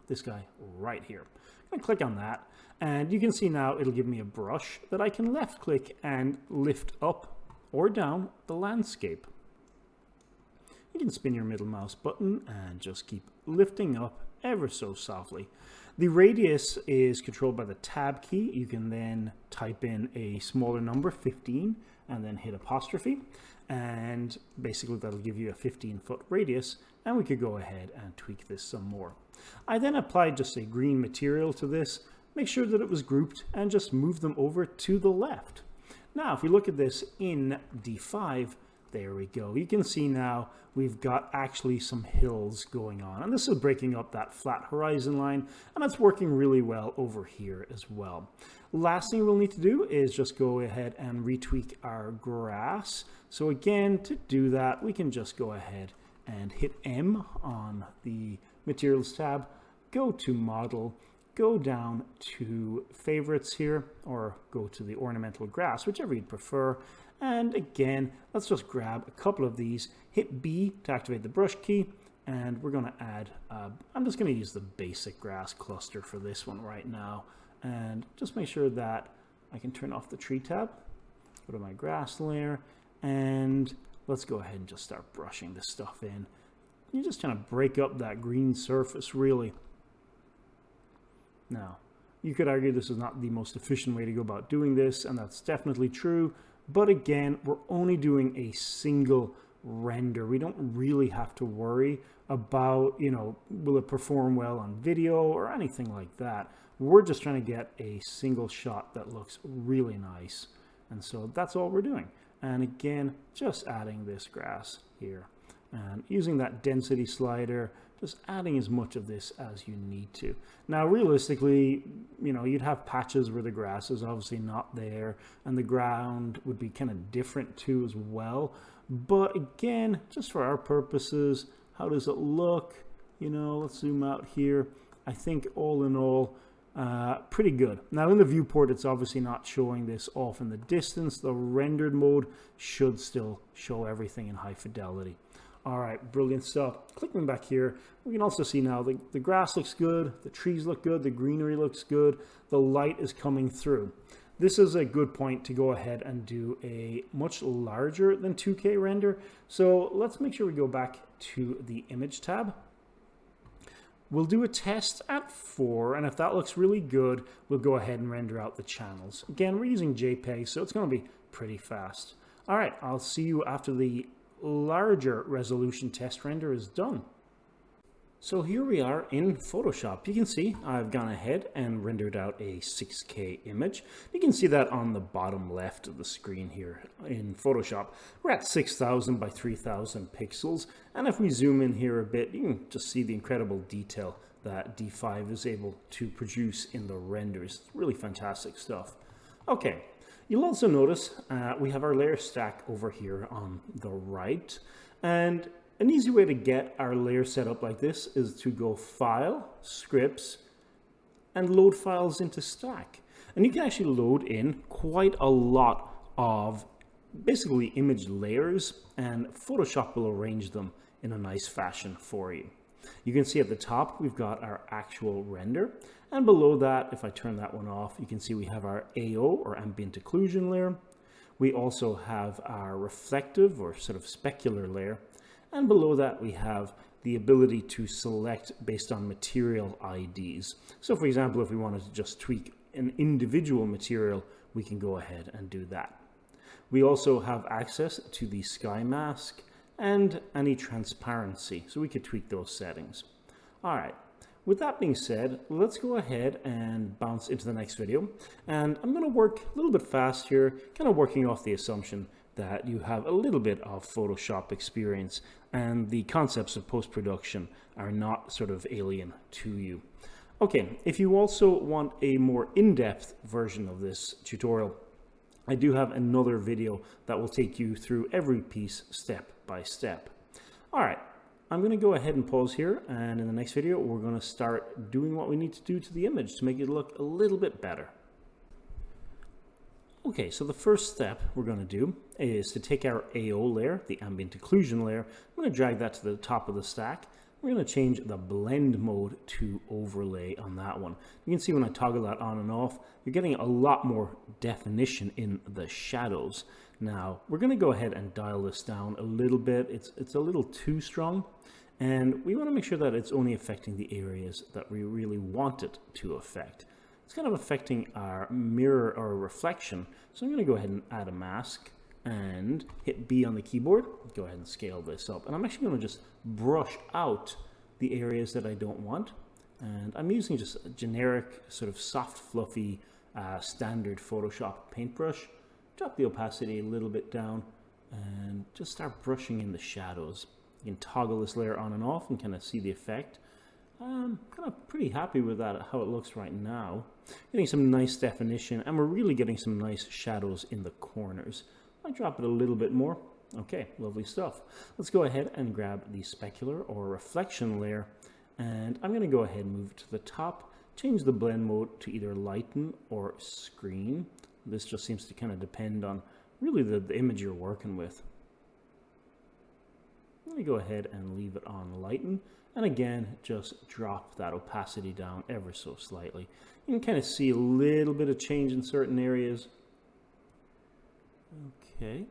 This guy right here. I'm gonna click on that, and you can see now it'll give me a brush that I can left click and lift up or down the landscape. You can spin your middle mouse button and just keep lifting up ever so softly. The radius is controlled by the tab key. You can then type in a smaller number, 15, and then hit apostrophe. And basically that'll give you a 15-foot radius, and we could go ahead and tweak this some more. I then applied just a green material to this, make sure that it was grouped, and just move them over to the left. Now, if we look at this in D5, there we go. You can see now we've got actually some hills going on, and this is breaking up that flat horizon line, and that's working really well over here as well. Last thing we'll need to do is just go ahead and retweak our grass. So again, to do that, we can just go ahead and hit M on the materials tab, go to model, go down to favorites here, or go to the ornamental grass, whichever you'd prefer. And again, let's just grab a couple of these, hit B to activate the brush key, and we're going to add, I'm just going to use the basic grass cluster for this one right now, and just make sure that I can turn off the tree tab, go to my grass layer, and let's go ahead and just start brushing this stuff in. You just kind of break up that green surface really. Now, you could argue this is not the most efficient way to go about doing this, and that's definitely true. But again, we're only doing a single render. We don't really have to worry about, will it perform well on video or anything like that. We're just trying to get a single shot that looks really nice. And so that's all we're doing. And again, just adding this grass here and using that density slider, just adding as much of this as you need to. Now, realistically, you know, you'd have patches where the grass is obviously not there and the ground would be kind of different too as well. But again, just for our purposes, how does it look? You know, let's zoom out here. I think all in all, pretty good. Now in the viewport, it's obviously not showing this off in the distance. The rendered mode should still show everything in high fidelity. All right, brilliant stuff. Clicking back here, we can also see now the grass looks good, the trees look good, the greenery looks good, the light is coming through. This is a good point to go ahead and do a much larger than 2K render. So let's make sure we go back to the image tab. We'll do a test at 4, and if that looks really good, we'll go ahead and render out the channels. Again, we're using JPEG, so it's going to be pretty fast. All right, I'll see you after the larger resolution test render is done. So here we are in Photoshop. You can see I've gone ahead and rendered out a 6K image. You can see that on the bottom left of the screen here in Photoshop. We're at 6,000 by 3,000 pixels. And if we zoom in here a bit, you can just see the incredible detail that D5 is able to produce in the renders. It's really fantastic stuff. Okay, you'll also notice we have our layer stack over here on the right. And an easy way to get our layer set up like this is to go File, Scripts, and load files into Stack. And you can actually load in quite a lot of basically image layers, and Photoshop will arrange them in a nice fashion for you. You can see at the top we've got our actual render, and below that, if I turn that one off, you can see we have our AO or ambient occlusion layer. We also have our reflective or sort of specular layer. And below that, we have the ability to select based on material IDs. So for example, if we wanted to just tweak an individual material, we can go ahead and do that. We also have access to the sky mask and any transparency. So we could tweak those settings. All right. With that being said, let's go ahead and bounce into the next video. And I'm going to work a little bit fast here, kind of working off the assumption that you have a little bit of Photoshop experience and the concepts of post-production are not sort of alien to you. Okay, if you also want a more in-depth version of this tutorial, I do have another video that will take you through every piece step by step. All right, I'm going to go ahead and pause here, and in the next video, we're going to start doing what we need to do to the image to make it look a little bit better. Okay, so the first step we're going to do is to take our AO layer, the ambient occlusion layer. I'm going to drag that to the top of the stack. We're going to change the blend mode to overlay on that one. You can see when I toggle that on and off, you're getting a lot more definition in the shadows. Now, we're going to go ahead and dial this down a little bit. It's a little too strong, and we want to make sure that it's only affecting the areas that we really want it to affect. It's kind of affecting our mirror or reflection. So I'm going to go ahead and add a mask and hit B on the keyboard. Go ahead and scale this up. And I'm actually going to just brush out the areas that I don't want. And I'm using just a generic sort of soft, fluffy, standard Photoshop paintbrush. Drop the opacity a little bit down and just start brushing in the shadows. You can toggle this layer on and off and kind of see the effect. I'm kind of pretty happy with that, how it looks right now. Getting some nice definition, and we're really getting some nice shadows in the corners. I drop it a little bit more. Okay, lovely stuff. Let's go ahead and grab the specular or reflection layer, and I'm going to go ahead and move to the top, change the blend mode to either lighten or screen. This just seems to kind of depend on really the image you're working with. Let me go ahead and leave it on lighten. And again, just drop that opacity down ever so slightly. You can kind of see a little bit of change in certain areas. Okay.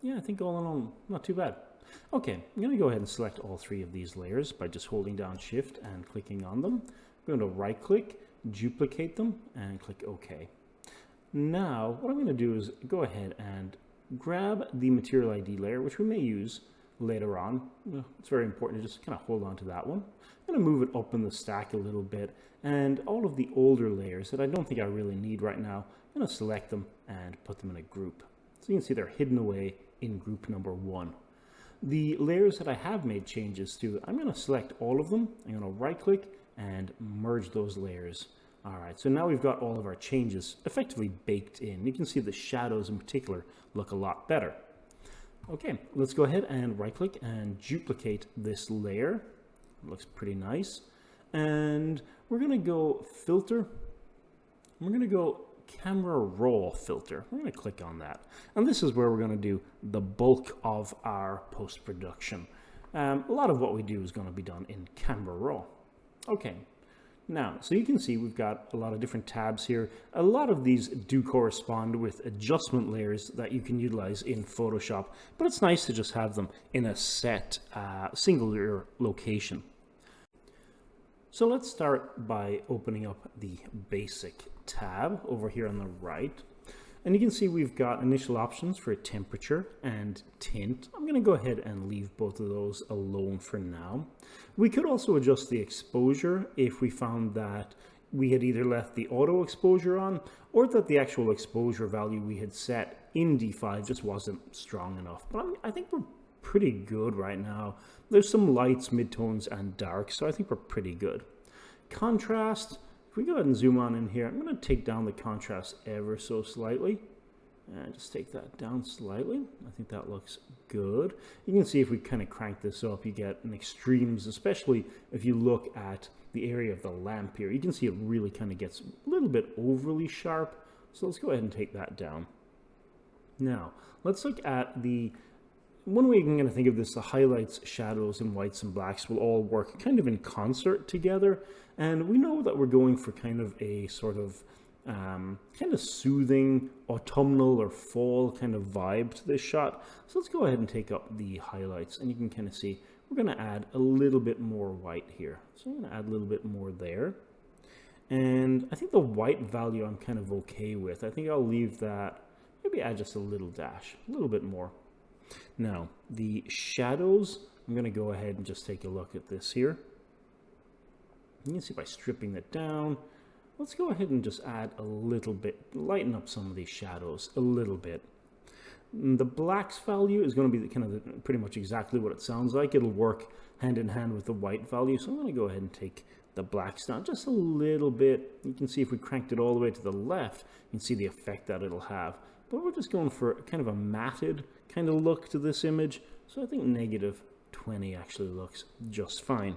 Yeah, I think all in all, not too bad. Okay, I'm going to go ahead and select all three of these layers by just holding down Shift and clicking on them. I'm going to right click, duplicate them, and click OK. Now, what I'm going to do is go ahead and grab the Material ID layer, which we may use later on. It's very important to just kind of hold on to that one. I'm going to move it up in the stack a little bit, and all of the older layers that I don't think I really need right now, I'm going to select them and put them in a group. So you can see they're hidden away in group number 1. The layers that I have made changes to, I'm going to select all of them. I'm going to right click and merge those layers. All right, so now we've got all of our changes effectively baked in. You can see the shadows in particular look a lot better. Okay, let's go ahead and right click and duplicate this layer. It looks pretty nice. And we're going to go filter. We're going to go camera raw filter. We're going to click on that. And this is where we're going to do the bulk of our post-production. A lot of what we do is going to be done in camera raw. Okay. Now, so you can see we've got a lot of different tabs here. A lot of these do correspond with adjustment layers that you can utilize in Photoshop, but it's nice to just have them in a set singular location. So let's start by opening up the basic tab over here on the right. And you can see we've got initial options for temperature and tint. I'm going to go ahead and leave both of those alone for now. We could also adjust the exposure if we found that we had either left the auto exposure on or that the actual exposure value we had set in D5 just wasn't strong enough. But I think we're pretty good right now. There's some lights, midtones, and darks, so I think we're pretty good. Contrast. If we go ahead and zoom on in here, I'm going to take down the contrast ever so slightly. And just take that down slightly. I think that looks good. You can see if we kind of crank this up, you get an extremes, especially if you look at the area of the lamp here. You can see it really kind of gets a little bit overly sharp. So let's go ahead and take that down. Now, let's look at the one way I'm going to think of this, the highlights, shadows, and whites and blacks will all work kind of in concert together. And we know that we're going for kind of a sort of kind of soothing autumnal or fall kind of vibe to this shot. So let's go ahead and take up the highlights, and you can kind of see we're going to add a little bit more white here. So I'm going to add a little bit more there. And I think the white value I'm kind of okay with. I think I'll leave that, maybe add just a little dash, a little bit more. Now, the shadows, I'm going to go ahead and just take a look at this here. You can see by stripping that down, let's go ahead and just add a little bit, lighten up some of these shadows a little bit. The blacks value is going to be pretty much exactly what it sounds like. It'll work hand in hand with the white value. So I'm going to go ahead and take the blacks down just a little bit. You can see if we cranked it all the way to the left, you can see the effect that it'll have. But we're just going for kind of a matted kind of look to this image. So I think -20 actually looks just fine.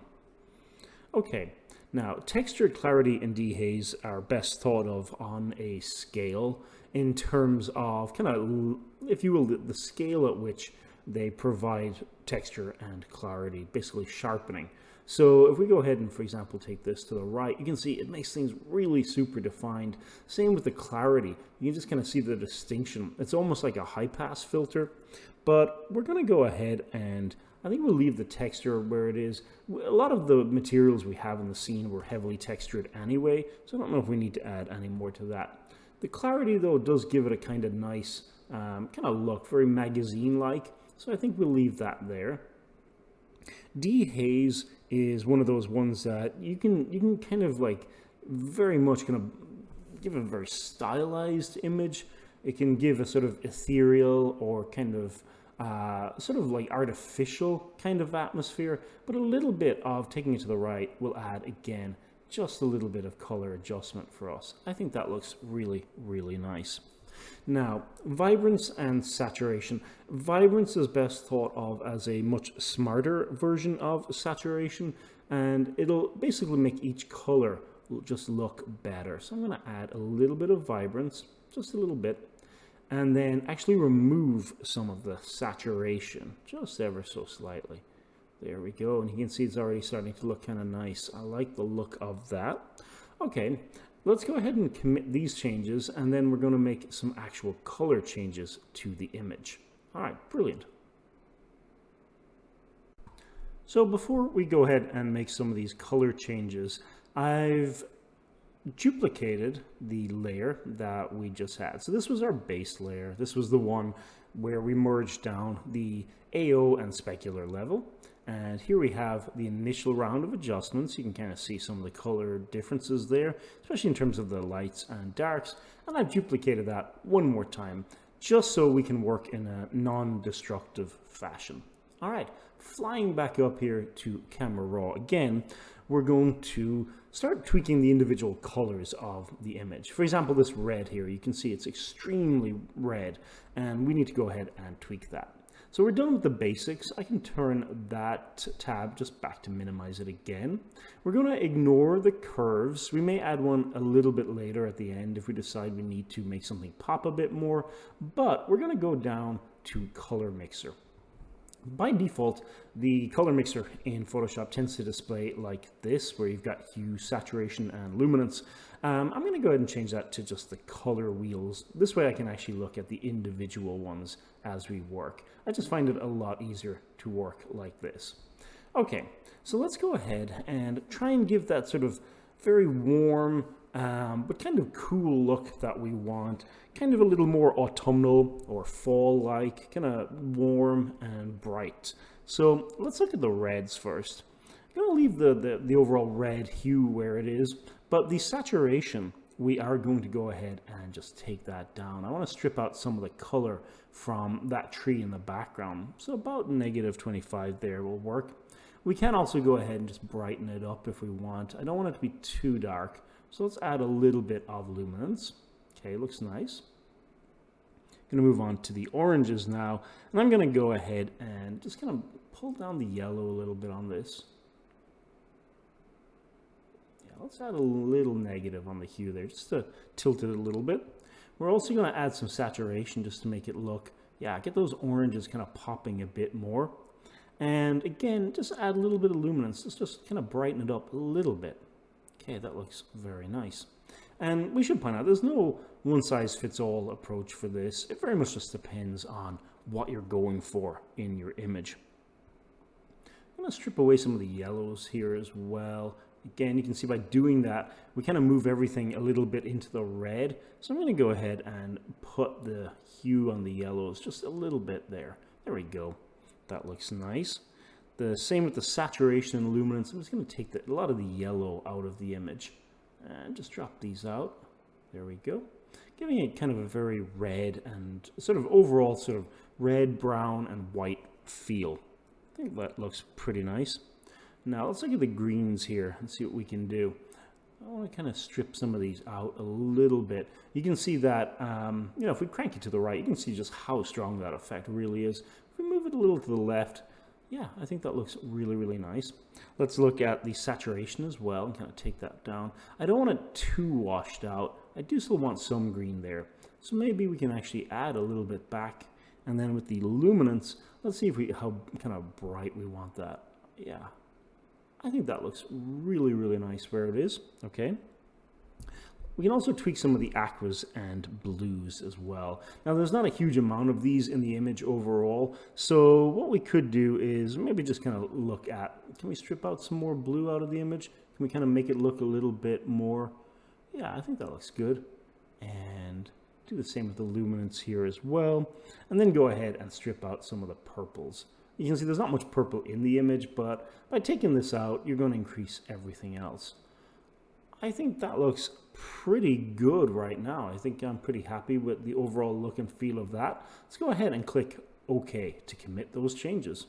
Okay, now texture, clarity, and dehaze are best thought of on a scale in terms of kind of, if you will, the scale at which they provide texture and clarity, basically sharpening. So if we go ahead and, for example, take this to the right, you can see it makes things really super defined. Same with the clarity. You can just kind of see the distinction. It's almost like a high pass filter, but we're going to go ahead and I think we'll leave the texture where it is. A lot of the materials we have in the scene were heavily textured anyway, so I don't know if we need to add any more to that. The clarity, though, does give it a kind of nice kind of look, very magazine-like, so I think we'll leave that there. Dehaze is one of those ones that you can kind of like very much kind of give a very stylized image. It can give a sort of ethereal or kind of sort of like artificial kind of atmosphere, but a little bit of taking it to the right will add, again, just a little bit of color adjustment for us. I think that looks really, really nice. Now, vibrance and saturation. Vibrance is best thought of as a much smarter version of saturation, and it'll basically make each color just look better. So I'm going to add a little bit of vibrance, just a little bit, and then actually remove some of the saturation, just ever so slightly. There we go, and you can see it's already starting to look kind of nice. I like the look of that. Okay, let's go ahead and commit these changes, and then we're going to make some actual color changes to the image. All right, brilliant. So before we go ahead and make some of these color changes, I've duplicated the layer that we just had. So this was our base layer. This was the one where we merge down the AO and specular level. And here we have the initial round of adjustments. You can kind of see some of the color differences there, especially in terms of the lights and darks. And I've duplicated that one more time, just so we can work in a non-destructive fashion. All right, flying back up here to Camera Raw again, we're going to start tweaking the individual colors of the image. For example, this red here, you can see it's extremely red, and we need to go ahead and tweak that. So we're done with the basics. I can turn that tab just back to minimize it again. We're going to ignore the curves. We may add one a little bit later at the end if we decide we need to make something pop a bit more, but we're going to go down to Color Mixer. By default, the color mixer in Photoshop tends to display like this, where you've got hue, saturation, and luminance. I'm going to go ahead and change that to just the color wheels. This way I can actually look at the individual ones as we work. I just find it a lot easier to work like this. Okay, so let's go ahead and try and give that sort of very warm, but kind of cool look that we want. Kind of a little more autumnal or fall-like, kind of warm and bright. So let's look at the reds first. I'm going to leave the overall red hue where it is, but the saturation, we are going to go ahead and just take that down. I want to strip out some of the color from that tree in the background. So about -25 there will work. We can also go ahead and just brighten it up if we want. I don't want it to be too dark, so let's add a little bit of luminance. Okay, looks nice. I'm going to move on to the oranges now, and I'm going to go ahead and just kind of pull down the yellow a little bit on this. Yeah, let's add a little negative on the hue there, just to tilt it a little bit. We're also going to add some saturation just to make it look, yeah, get those oranges kind of popping a bit more. And again, just add a little bit of luminance. Let's just kind of brighten it up a little bit. Okay, that looks very nice. And we should point out, there's no one-size-fits-all approach for this. It very much just depends on what you're going for in your image. I'm going to strip away some of the yellows here as well. Again, you can see by doing that, we kind of move everything a little bit into the red. So I'm going to go ahead and put the hue on the yellows just a little bit there. There we go. That looks nice. The same with the saturation and luminance. I'm just going to take a lot of the yellow out of the image and just drop these out. There we go. Giving it kind of a very red and sort of overall sort of red, brown, and white feel. I think that looks pretty nice. Now let's look at the greens here and see what we can do. I want to kind of strip some of these out a little bit. You can see that, you know, if we crank it to the right, you can see just how strong that effect really is. If we move it a little to the left, yeah, I think that looks really, really nice. Let's look at the saturation as well and kind of take that down. I don't want it too washed out. I do still want some green there. So maybe we can actually add a little bit back. And then with the luminance, let's see how kind of bright we want that. Yeah, I think that looks really, really nice where it is. Okay. We can also tweak some of the aquas and blues as well. Now, there's not a huge amount of these in the image overall, so what we could do is maybe just kind of look at, can we strip out some more blue out of the image? Can we kind of make it look a little bit more? Yeah, I think that looks good. And do the same with the luminance here as well. And then go ahead and strip out some of the purples. You can see there's not much purple in the image, but by taking this out, you're going to increase everything else. I think that looks pretty good right now. I think I'm pretty happy with the overall look and feel of that. Let's go ahead and click OK to commit those changes.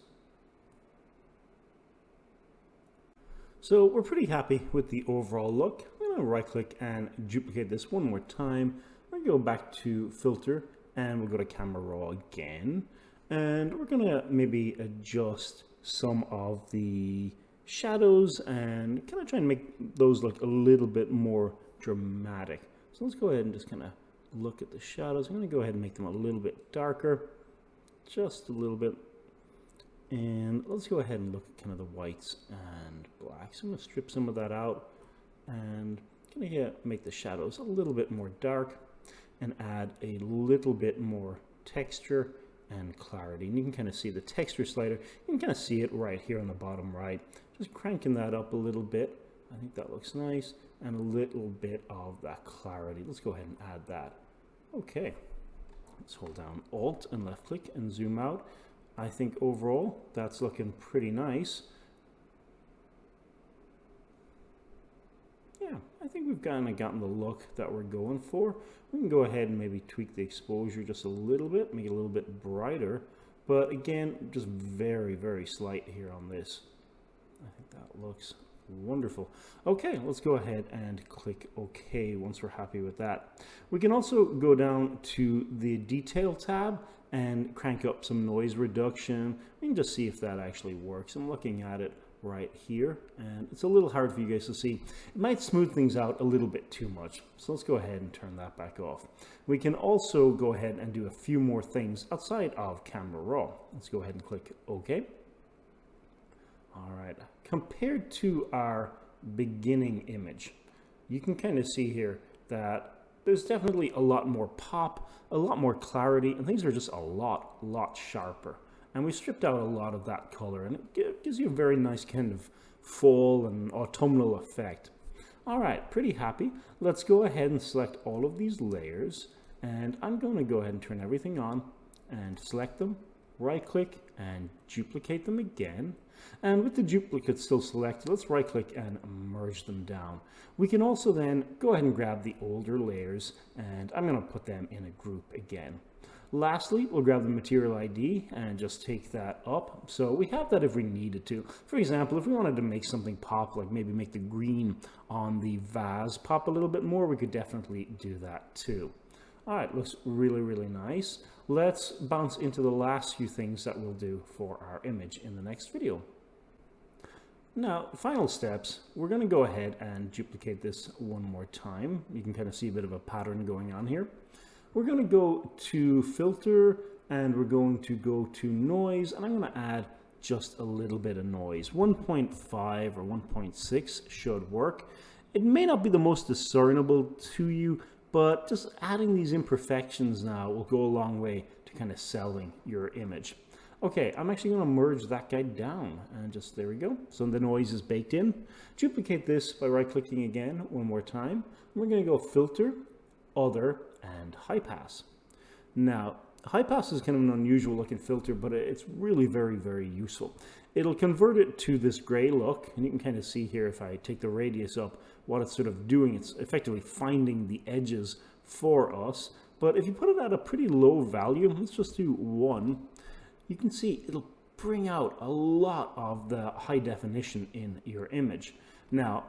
So we're pretty happy with the overall look. I'm going to right click and duplicate this one more time. We're going to go back to Filter and we'll go to Camera Raw again. And we're going to maybe adjust some of the shadows and kind of try and make those look a little bit more dramatic. So let's go ahead and just kind of look at the shadows. I'm going to go ahead and make them a little bit darker, just a little bit. And let's go ahead and look at kind of the whites and blacks. I'm going to strip some of that out and kind of make the shadows a little bit more dark and add a little bit more texture and clarity. And you can kind of see the texture slider. You can kind of see it right here on the bottom right. Just cranking that up a little bit. I think that looks nice. And a little bit of that clarity. Let's go ahead and add that. Okay. Let's hold down Alt and left click and zoom out. I think overall that's looking pretty nice. Yeah, I think we've kind of gotten the look that we're going for. We can go ahead and maybe tweak the exposure just a little bit, make it a little bit brighter. But again, just very, very slight here on this. I think that looks wonderful. Okay, let's go ahead and click OK once we're happy with that. We can also go down to the Detail tab and crank up some noise reduction. We can just see if that actually works. I'm looking at it right here, and it's a little hard for you guys to see. It might smooth things out a little bit too much, so let's go ahead and turn that back off. We can also go ahead and do a few more things outside of Camera Raw. Let's go ahead and click OK. All right, compared to our beginning image, you can kind of see here that there's definitely a lot more pop, a lot more clarity, and things are just a lot sharper. And we stripped out a lot of that color, and it gives you a very nice kind of fall and autumnal effect. All right, pretty happy. Let's go ahead and select all of these layers, and I'm going to go ahead and turn everything on and select them, right click and duplicate them again. And with the duplicates still selected, let's right click and merge them down. We can also then go ahead and grab the older layers, and I'm going to put them in a group again. Lastly, we'll grab the material ID and just take that up. So we have that if we needed to. For example, if we wanted to make something pop, like maybe make the green on the vase pop a little bit more, we could definitely do that too. All right, looks really, really nice. Let's bounce into the last few things that we'll do for our image in the next video. Now, final steps, we're going to go ahead and duplicate this one more time. You can kind of see a bit of a pattern going on here. We're going to go to filter, and we're going to go to noise, and I'm going to add just a little bit of noise. 1.5 or 1.6 should work. It may not be the most discernible to you, but just adding these imperfections now will go a long way to kind of selling your image. Okay, I'm actually going to merge that guy down, and just there we go. So the noise is baked in. Duplicate this by right clicking again one more time. We're going to go filter, other, and high pass. Now, high pass is kind of an unusual looking filter, but it's really very, very useful. It'll convert it to this gray look, and you can kind of see here if I take the radius up, what it's sort of doing. It's effectively finding the edges for us. But if you put it at a pretty low value, let's just do 1, you can see it'll bring out a lot of the high definition in your image. Now,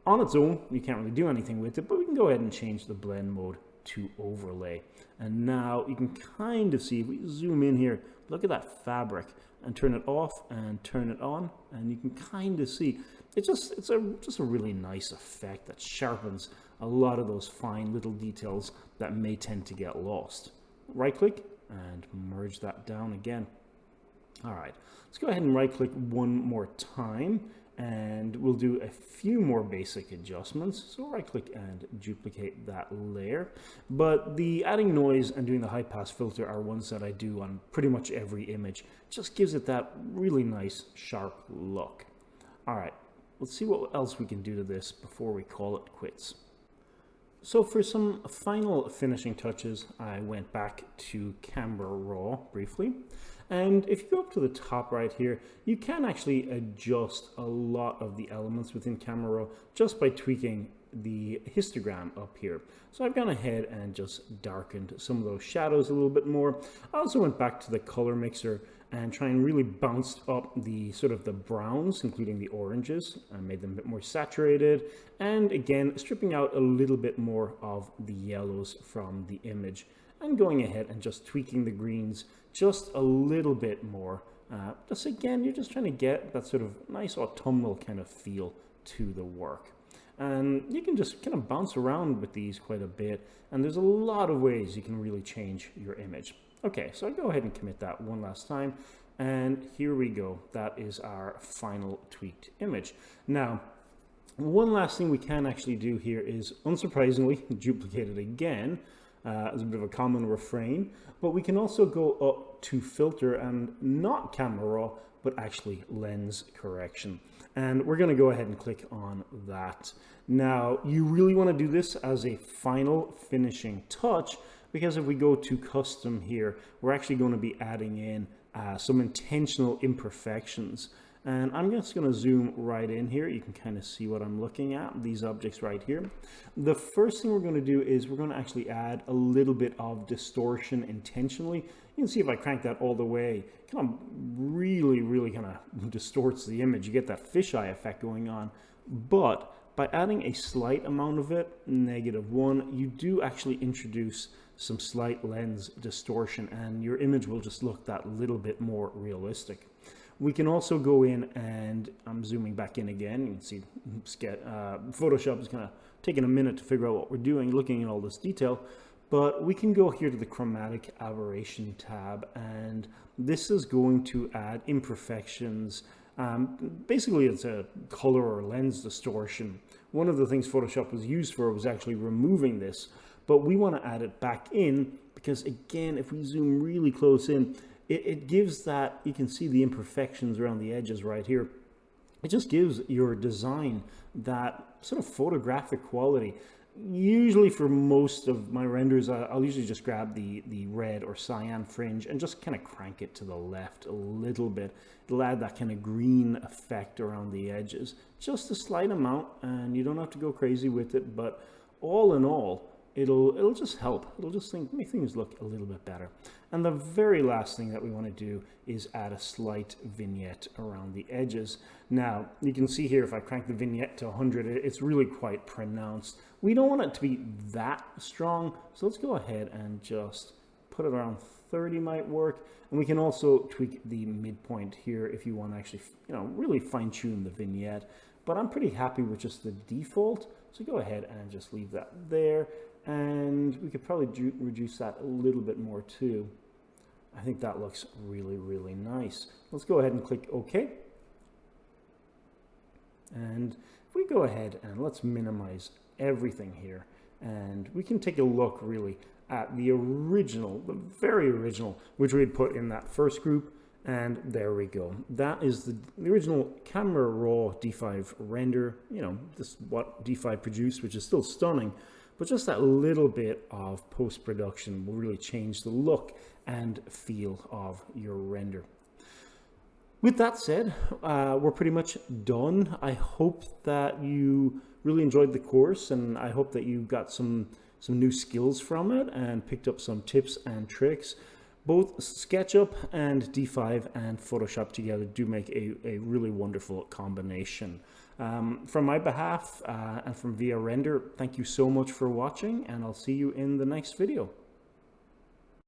on its own, you can't really do anything with it, but we can go ahead and change the blend mode to overlay. And now you can kind of see, if we zoom in here, look at that fabric, and turn it off and turn it on, and you can kind of see it's just a really nice effect that sharpens a lot of those fine little details that may tend to get lost. Right click and merge that down again. All right, let's go ahead and right click one more time, and we'll do a few more basic adjustments. So right click and duplicate that layer. But the adding noise and doing the high pass filter are ones that I do on pretty much every image. Just gives it that really nice sharp look. All right, let's see what else we can do to this before we call it quits. So for some final finishing touches, I went back to Camera Raw briefly. And if you go up to the top right here, you can actually adjust a lot of the elements within Camera Raw just by tweaking the histogram up here. So I've gone ahead and just darkened some of those shadows a little bit more. I also went back to the color mixer and try and really bounced up the sort of the browns, including the oranges, and made them a bit more saturated. And again, stripping out a little bit more of the yellows from the image, and going ahead and just tweaking the greens just a little bit more. Just again, you're just trying to get that sort of nice autumnal kind of feel to the work. And you can just kind of bounce around with these quite a bit, and there's a lot of ways you can really change your image. Okay, so I go ahead and commit that one last time, and here we go. That is our final tweaked image. Now, one last thing we can actually do here is, unsurprisingly, duplicate it again. As a bit of a common refrain, but we can also go up to filter and not Camera Raw, but actually lens correction. And we're going to go ahead and click on that. Now, you really want to do this as a final finishing touch, because if we go to custom here, we're actually going to be adding in some intentional imperfections. And I'm just going to zoom right in here. You can kind of see what I'm looking at, these objects right here. The first thing we're going to do is we're going to actually add a little bit of distortion intentionally. You can see if I crank that all the way, kind of really kind of distorts the image. You get that fisheye effect going on. But by adding a slight amount of it, -1, you do actually introduce some slight lens distortion, and your image will just look that little bit more realistic. We can also go in, and I'm zooming back in again. You can see Photoshop is kind of taking a minute to figure out what we're doing, looking at all this detail. But we can go here to the chromatic aberration tab, and this is going to add imperfections. Basically, it's a color or lens distortion. One of the things Photoshop was used for was actually removing this, but we want to add it back in because, again, if we zoom really close in, it gives that, you can see the imperfections around the edges right here. It just gives your design that sort of photographic quality. Usually for most of my renders, I'll usually just grab the red or cyan fringe and just kind of crank it to the left a little bit. It'll add that kind of green effect around the edges, just a slight amount, and you don't have to go crazy with it, but all in all, it'll just help. It'll just make things look a little bit better. And the very last thing that we want to do is add a slight vignette around the edges. Now, you can see here, if I crank the vignette to 100, it's really quite pronounced. We don't want it to be that strong, so let's go ahead and just put it around 30 might work. And we can also tweak the midpoint here if you want to actually, really fine tune the vignette. But I'm pretty happy with just the default, so go ahead and just leave that there. And we could probably reduce that a little bit more too. I think that looks really nice. Let's go ahead and click OK. And if we go ahead and let's minimize everything here, and we can take a look really at the original, the very original, which we had put in that first group. And there we go. That is the original camera raw D5 render. This is what D5 produced, which is still stunning. But just that little bit of post-production will really change the look and feel of your render. With that said, we're pretty much done. I hope that you really enjoyed the course, and I hope that you got some new skills from it and picked up some tips and tricks. Both SketchUp and D5 and Photoshop together do make a really wonderful combination. From my behalf and from VIA Render, thank you so much for watching, and I'll see you in the next video.